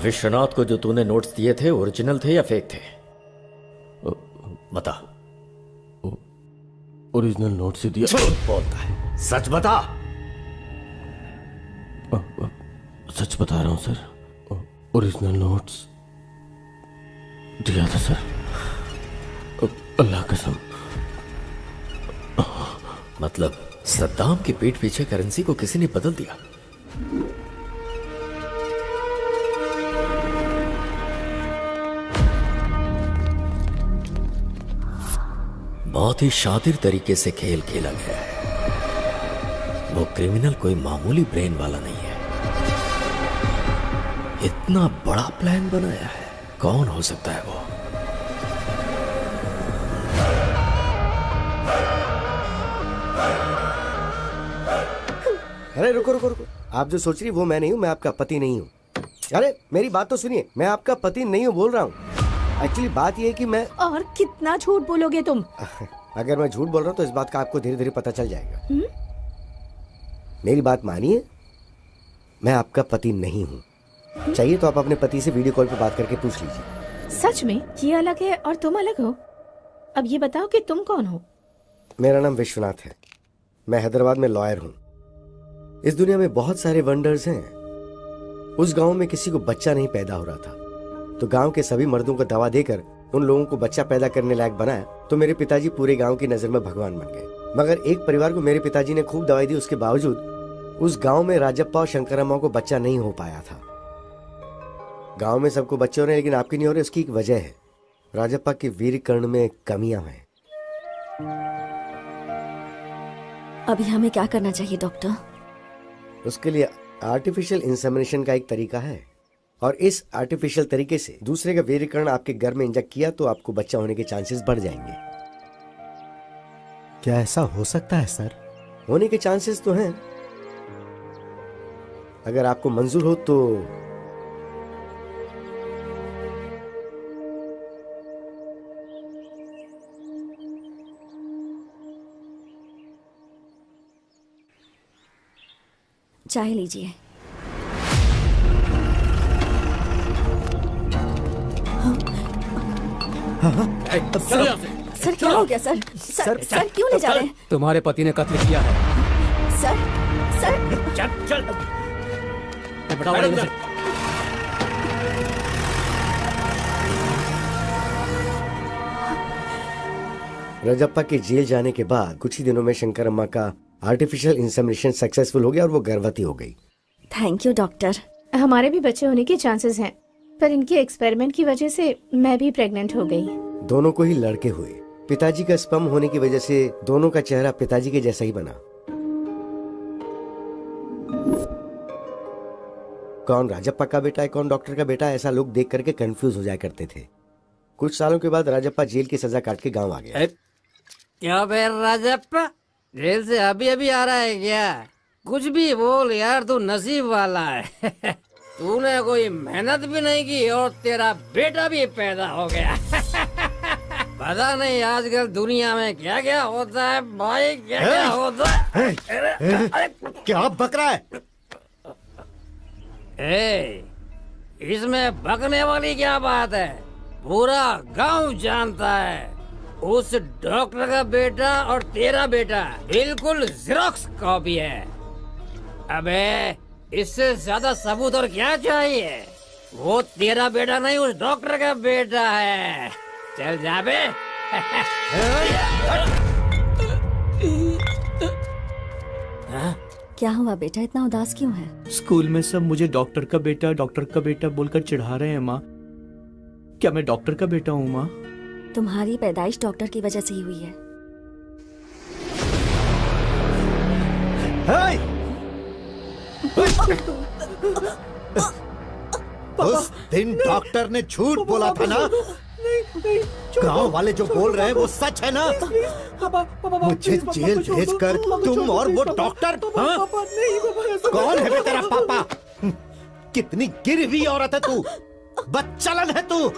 विश्वनाथ को जो तूने नोट्स दिए थे ओरिजिनल थे या फेक थे? बता। ओरिजिनल नोट से दिया। झूठ बोलता है, सच बता। सच बता रहा हूं सर, ओरिजिनल नोट्स दिया था सर, अल्लाह कसम। मतलब सद्दाम के पीठ पीछे करेंसी को किसी ने बदल दिया। बहुत ही शातिर तरीके से खेल खेला गया है। वो क्रिमिनल कोई मामूली ब्रेन वाला नहीं है। इतना बड़ा प्लान बनाया है। कौन हो सकता है वो? अरे रुको रुको रुको, आप जो सोच रही वो मैं नहीं हूँ, मैं आपका पति नहीं हूँ। अरे मेरी बात तो सुनिए, मैं आपका पति नहीं हूँ बोल रहा हूँ। एक्चुअली बात ये है कि मैं और कितना झूठ बोलोगे तुम? अगर मैं झूठ बोल रहा हूँ तो इस बात का आपको धीरे धीरे पता चल जाएगा। मेरी बात मानिए, मैं आपका पति नहीं हूँ। चाहिए तो आप अपने पति से वीडियो कॉल पे बात करके पूछ लीजिए। सच में ये अलग है और तुम अलग हो? अब ये बताओ कि तुम कौन हो? मेरा नाम विश्वनाथ है। मैं हैदराबाद में लॉयर हूँ। इस दुनिया में बहुत सारे वंडर्स हैं। उस गांव में किसी को बच्चा नहीं पैदा हो रहा था, तो गांव के सभी मर्दों को दवा देकर उन लोगों को बच्चा पैदा करने लायक बनाया। तो मेरे पिताजी पूरे गांव की नजर में भगवान बन गए। मगर एक परिवार को मेरे पिताजी ने खूब दवाई दी, उसके बावजूद उस गांव में राजप्पा और शंकरम्मा को बच्चा नहीं हो पाया था। गांव में सबको बच्चे हो रहे हैं लेकिन आपकी नहीं हो रहे। उसकी एक वजह है, राजप्पा के वीर्य कर्ण में कमियां हैं। अभी हमें क्या करना चाहिए डॉक्टर? उसके लिए आर्टिफिशियल इंसेमिनेशन का एक तरीका है, और इस आर्टिफिशियल तरीके से दूसरे का वीर्य कर्ण आपके घर में इंजेक्ट किया तो आपको बच्चा होने के चांसेस बढ़ जाएंगे। क्या ऐसा हो सकता है सर? होने के चांसेस तो हैं। अगर आपको मंजूर हो तो चाय लीजिए। सर क्या हो गया सर? सर क्यों ले जा रहे हैं? तुम्हारे पति ने कत्ल किया है। सर चल चल बताओ मुझे। राजप्पा के जेल जाने के बाद कुछ ही दिनों में शंकरम्मा का आर्टिफिशियल इंसेमिनेशन सक्सेसफुल हो गया और वो गर्भवती हो गई। Thank you doctor. हमारे भी बच्चे होने के चांसेस हैं, पर इनके एक्सपेरिमेंट की वजह से मैं भी प्रेग्नेंट हो गई। दोनों को ही लड़के हुए। पिताजी का स्पर्म होने की वजह से दोनों का चेहरा पिताजी के जैसा ही बना। कौन राजप्पा का बेटा है, कौन डॉक्टर का बेटा है, ऐसा लोग देख करके कंफ्यूज हो जाया करते थे। कुछ सालों के बाद राजप्पा जेल की सजा काट के गांव आ गया। क्या बे राजप्पा, जेल से अभी अभी आ रहा है क्या? कुछ भी बोल यार, तू नसीब वाला है। तूने कोई मेहनत भी नहीं की और तेरा बेटा भी पैदा हो गया। पता नहीं आजकल दुनिया में क्या क्या होता है भाई, क्या क्या होता है। क्या बक रहा है? इसमें बकने वाली क्या बात है? पूरा गांव जानता है उस डॉक्टर का बेटा और तेरा बेटा बिल्कुल ज़ेरॉक्स कॉपी है। अबे इससे ज्यादा सबूत और क्या चाहिए? वो तेरा बेटा नहीं, उस डॉक्टर का बेटा है। चल जा बे। क्या हुआ बेटा, इतना उदास क्यों है? स्कूल में सब मुझे डॉक्टर का बेटा बोलकर चिढ़ा रहे हैं माँ। क्या मैं डॉक्टर का बेटा हूँ माँ? तुम्हारी पैदाइश डॉक्टर की वजह से ही हुई है। उस दिन डॉक्टर ने झूठ बोला था ना? गांव वाले जो बोल रहे हैं वो सच है ना? मुझे जेल भेजकर तुम और वो डॉक्टर, हाँ? कौन है बे तेरा पापा? कितनी गिरी हुई औरत है तू, बदचलन है तू।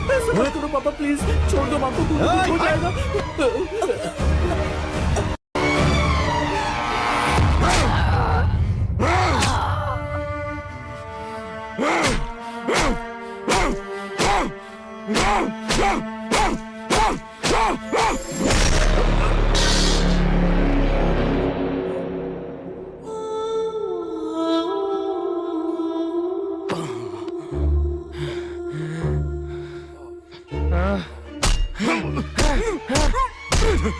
ऐसा मत करो पापा, प्लीज छोड़ दो, माँ को कुछ हो जाएगा। उस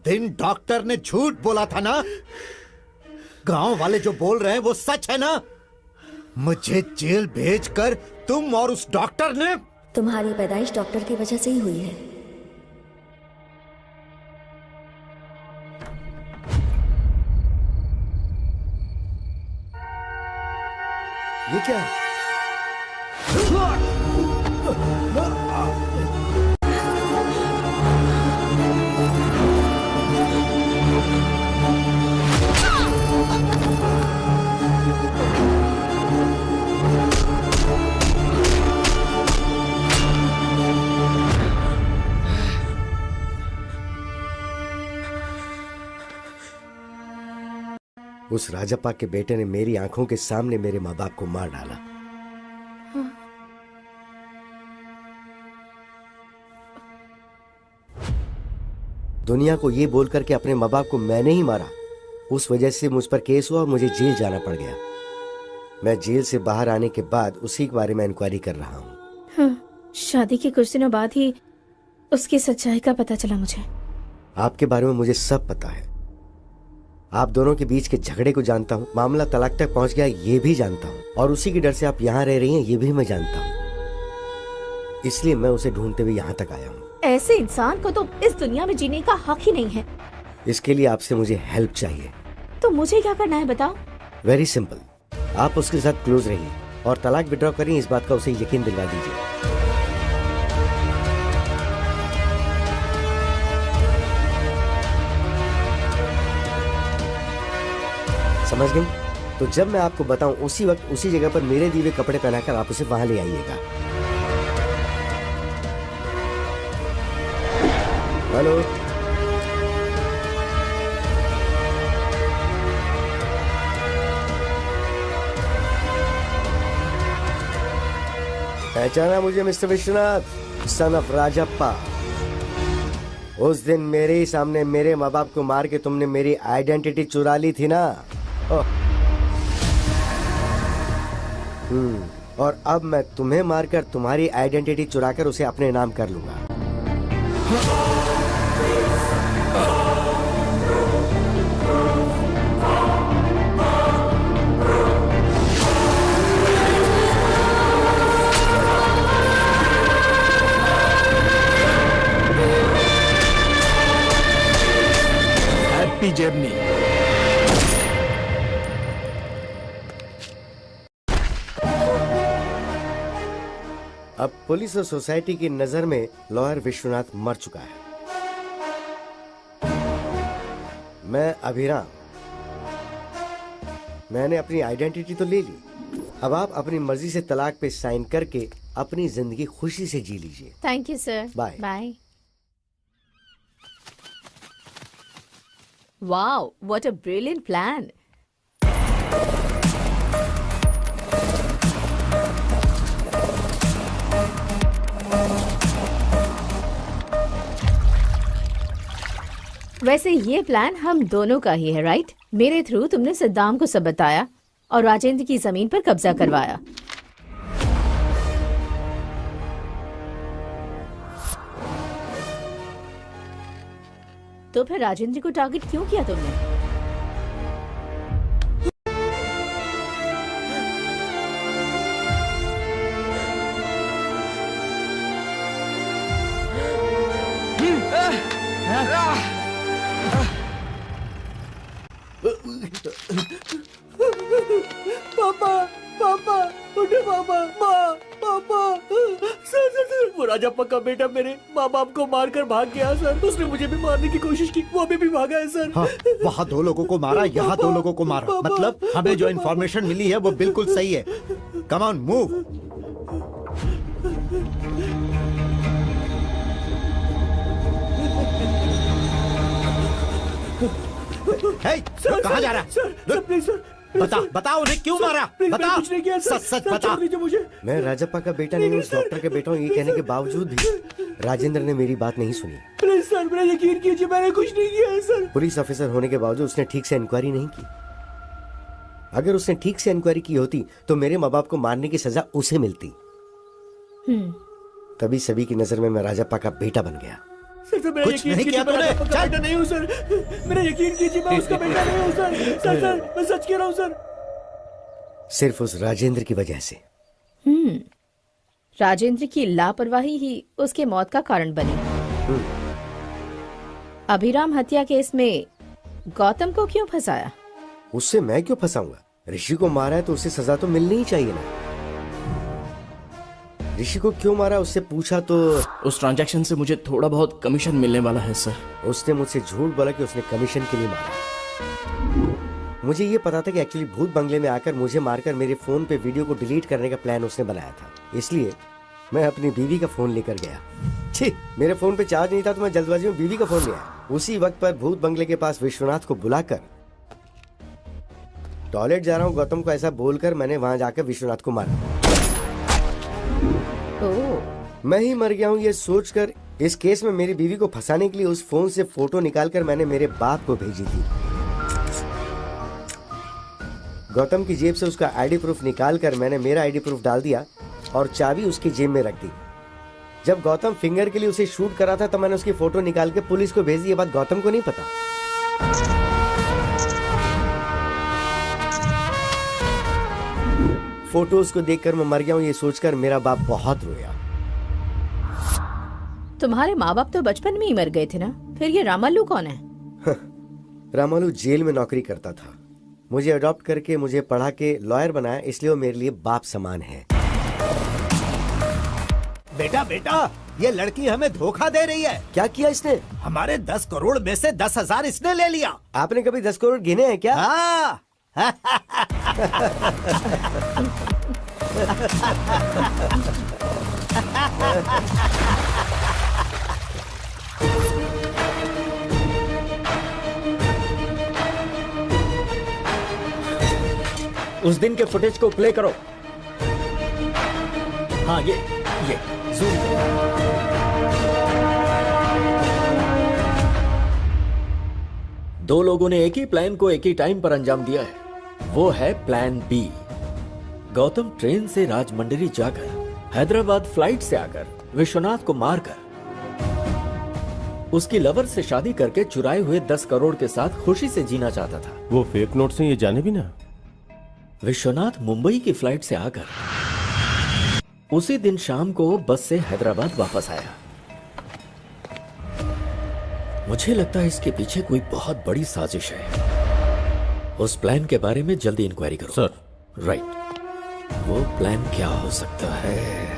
दिन डॉक्टर ने झूठ बोला था ना? गांव वाले जो बोल रहे हैं वो सच है ना? मुझे जेल भेजकर तुम और उस डॉक्टर ने... तुम्हारी पैदाइश डॉक्टर की वजह से ही हुई है। ये क्या है? उस राजप्पा के बेटे ने मेरी आंखों के सामने मेरे माँ बाप को मार डाला। दुनिया को ये बोलकर के अपने माँ बाप को मैंने ही मारा, उस वजह से मुझ पर केस हुआ और मुझे जेल जाना पड़ गया। मैं जेल से बाहर आने के बाद उसी के बारे में इंक्वायरी कर रहा हूँ। हाँ, शादी के कुछ दिनों बाद ही उसकी सच्चाई का पता चला मुझे। आपके बारे में मुझे सब पता है। आप दोनों के बीच के झगड़े को जानता हूँ, मामला तलाक तक पहुँच गया ये भी जानता हूँ, और उसी के डर से आप यहाँ रह रही हैं ये भी मैं जानता हूँ। इसलिए मैं उसे ढूंढते हुए यहाँ तक आया हूँ। ऐसे इंसान को तो इस दुनिया में जीने का हक ही नहीं है। इसके लिए आपसे मुझे हेल्प चाहिए। तो मुझे क्या करना है बताओ? वेरी सिंपल, आप उसके साथ क्लोज रहिए और तलाक विड्रॉ करिए, इस बात का उसे यकीन दिलवा दीजिए। समझ गई? तो जब मैं आपको बताऊं उसी वक्त उसी जगह पर मेरे दिए हुए कपड़े पहनाकर आप उसे वहां ले आइएगा। हेलो, पहचाना मुझे mister Vishwanath, son of Rajappa? उस दिन मेरे ही सामने मेरे माँ बाप को मार के तुमने मेरी आइडेंटिटी चुरा ली थी ना? और अब मैं तुम्हें मारकर तुम्हारी आइडेंटिटी चुराकर उसे अपने नाम कर लूंगा। Happy journey. अब पुलिस और सोसाइटी की नजर में लॉयर विश्वनाथ मर चुका है। मैं अभिराम, मैंने अपनी आइडेंटिटी तो ले ली, अब आप अपनी मर्जी से तलाक पे साइन करके अपनी जिंदगी खुशी से जी लीजिए। Thank you sir. Bye bye. Wow, what a brilliant plan. वैसे ये प्लान हम दोनों का ही है, राइट? मेरे थ्रू तुमने सद्दाम को सब बताया और राजेंद्र की जमीन पर कब्जा करवाया। तो फिर राजेंद्र को टारगेट क्यों किया तुमने? पापा, पापा, उठे पापा, माँ, पापा। सर, वो राजप्पा का बेटा मेरे माँ बाप को मारकर भाग गया सर। उसने मुझे भी मारने की कोशिश की, वो अभी भी भागा है सर। हाँ, वहाँ 2 लोगों को मारा, यहाँ 2 लोगों को मारा। मतलब हमें जो इन्फॉर्मेशन मिली है वो बिल्कुल सही है। Come on, move. सर, कहाँ जा रहा है? सर, प्लीज सर, बता उन्हें क्यों मारा, बता, कुछ नहीं किया सर, सच बता। मुझे मैं राजप्पा का बेटा नहीं हूँ, उस डॉक्टर के बेटा हूँ। ये कहने के बावजूद भी राजेंद्र ने मेरी बात नहीं सुनी। प्लीज सर, मेरा यकीन कीजिए, मैंने कुछ नहीं किया है सर। पुलिस ऑफिसर होने के बावजूद उसने ठीक से इंक्वायरी नहीं की। अगर उसने ठीक से इंक्वायरी की होती तो मेरे माँ बाप को मारने की सजा उसे मिलती। तभी सभी की नजर में मैं राजप्पा का बेटा बन गया। सर मेरा कुछ नहीं किया तूने। बेटा नहीं हूँ सर, मेरा यकीन कीजिए, मैं उसका बेटा नहीं हूँ सर। सर मैं सच कह रहा हूँ सर। सिर्फ उस राजेंद्र की वजह से। राजेंद्र की लापरवाही ही उसके मौत का कारण बनी। अभिराम हत्या केस में गौतम को क्यों फंसाया? उससे मैं क्यों फंसाऊंगा? ऋषि को मारा है तो उसे सजा तो मिलनी ही चाहिए ना। ऋषि को क्यों मारा उससे पूछा तो उस ट्रांजैक्शन से मुझे थोड़ा बहुत कमीशन मिलने वाला है सर। उसने मुझसे झूठ बोला कि उसने कमीशन के लिए मारा। मुझे ये पता था कि एक्चुअली भूत बंगले में आकर मुझे मारकर मेरे फोन पे वीडियो को डिलीट करने का प्लान उसने बनाया था। इसलिए मैं अपनी बीवी का फोन लेकर गया। छी, मेरे फोन पे चार्ज नहीं था तो मैं जल्दबाजी में बीवी का फोन ले आया। उसी वक्त पर भूत बंगले के पास विश्वनाथ को बुलाकर टॉयलेट जा रहा हूँ गौतम को ऐसा बोलकर मैंने वहां जाकर विश्वनाथ को मारा। मैं ही मर गया हूँ ये सोचकर इस केस में मेरी बीवी को फंसाने के लिए उस फोन से फोटो निकालकर मैंने मेरे बाप को भेजी थी। गौतम की जेब से उसका आईडी प्रूफ निकालकर मैंने मेरा आईडी प्रूफ डाल दिया और चाबी उसकी जेब में रख दी। जब गौतम फिंगर के लिए उसे शूट करा था तब मैंने उसकी फोटो निकाल के पुलिस को भेजी। ये बात गौतम को नहीं पता। फोटोज को देखकर मैं मर गया हूँ ये सोचकर मेरा बाप बहुत रोया। तुम्हारे माँ बाप तो बचपन में ही मर गए थे ना, फिर ये रामालू कौन है? रामालू जेल में नौकरी करता था। मुझे अडॉप्ट करके मुझे पढ़ा के लॉयर बनाया, इसलिए वो मेरे लिए बाप समान है। बेटा बेटा, ये लड़की हमें धोखा दे रही है। क्या किया इसने? हमारे 10 करोड़ में से 10,000 इसने ले लिया। आपने कभी 10 करोड़ गिने हैं क्या? हाँ। उस दिन के फुटेज को प्ले करो। हाँ ये जूम। दो लोगों ने एक ही प्लान को एक ही टाइम पर अंजाम दिया है, वो है प्लान बी। गौतम ट्रेन से राजमंड्री जाकर हैदराबाद फ्लाइट से आकर विश्वनाथ को मारकर उसकी लवर से शादी करके चुराए हुए 10 करोड़ के साथ खुशी से जीना चाहता था। वो फेक नोट से ये जाने भी ना। विश्वनाथ मुंबई की फ्लाइट से आकर उसी दिन शाम को बस से हैदराबाद वापस आया। मुझे लगता है इसके पीछे कोई बहुत बड़ी साजिश है। उस प्लान के बारे में जल्दी इंक्वायरी करो। सर। राइट, वो प्लान क्या हो सकता है?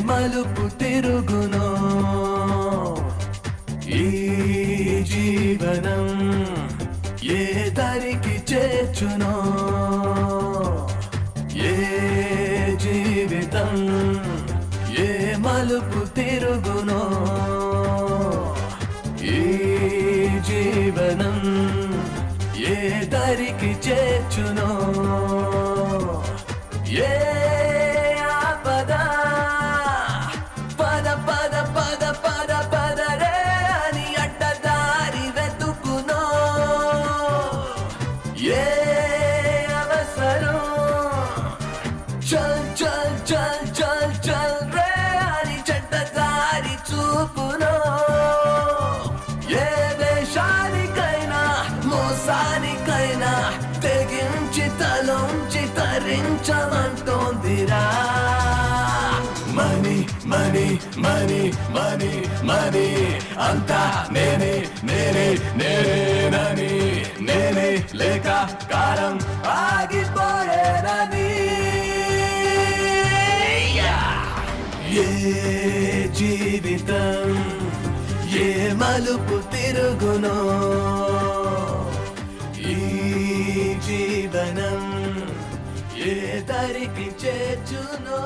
మలుపు తిరుగునో ఈ జీవనం ఏ దారికి చేర్చునో ఏ జీవితం ఏ మలుపు తిరుగునో ఈ జీవనం ఏ దారికి చేర్చునో ఏ ఆపద పద పద పద పద పద రే అని అడ్డదారి వెతుకునో ఏ అవసరం చల్ చల్ చల్ చల్ చల్ రే అని చెడ్డదారి చూపునో ఏ వేషానికైనా మోసానికైనా తెగించి తలోంచి తరించమంటోందిరా money money money money money అంతా నేనే నేనే నేనేనని నేనే లేక కాలం ఆగిపోయేనని ఏ జీవితం ఏ మలుపు తిరుగునో ఈ జీవనం ఏ దరికి చేర్చునో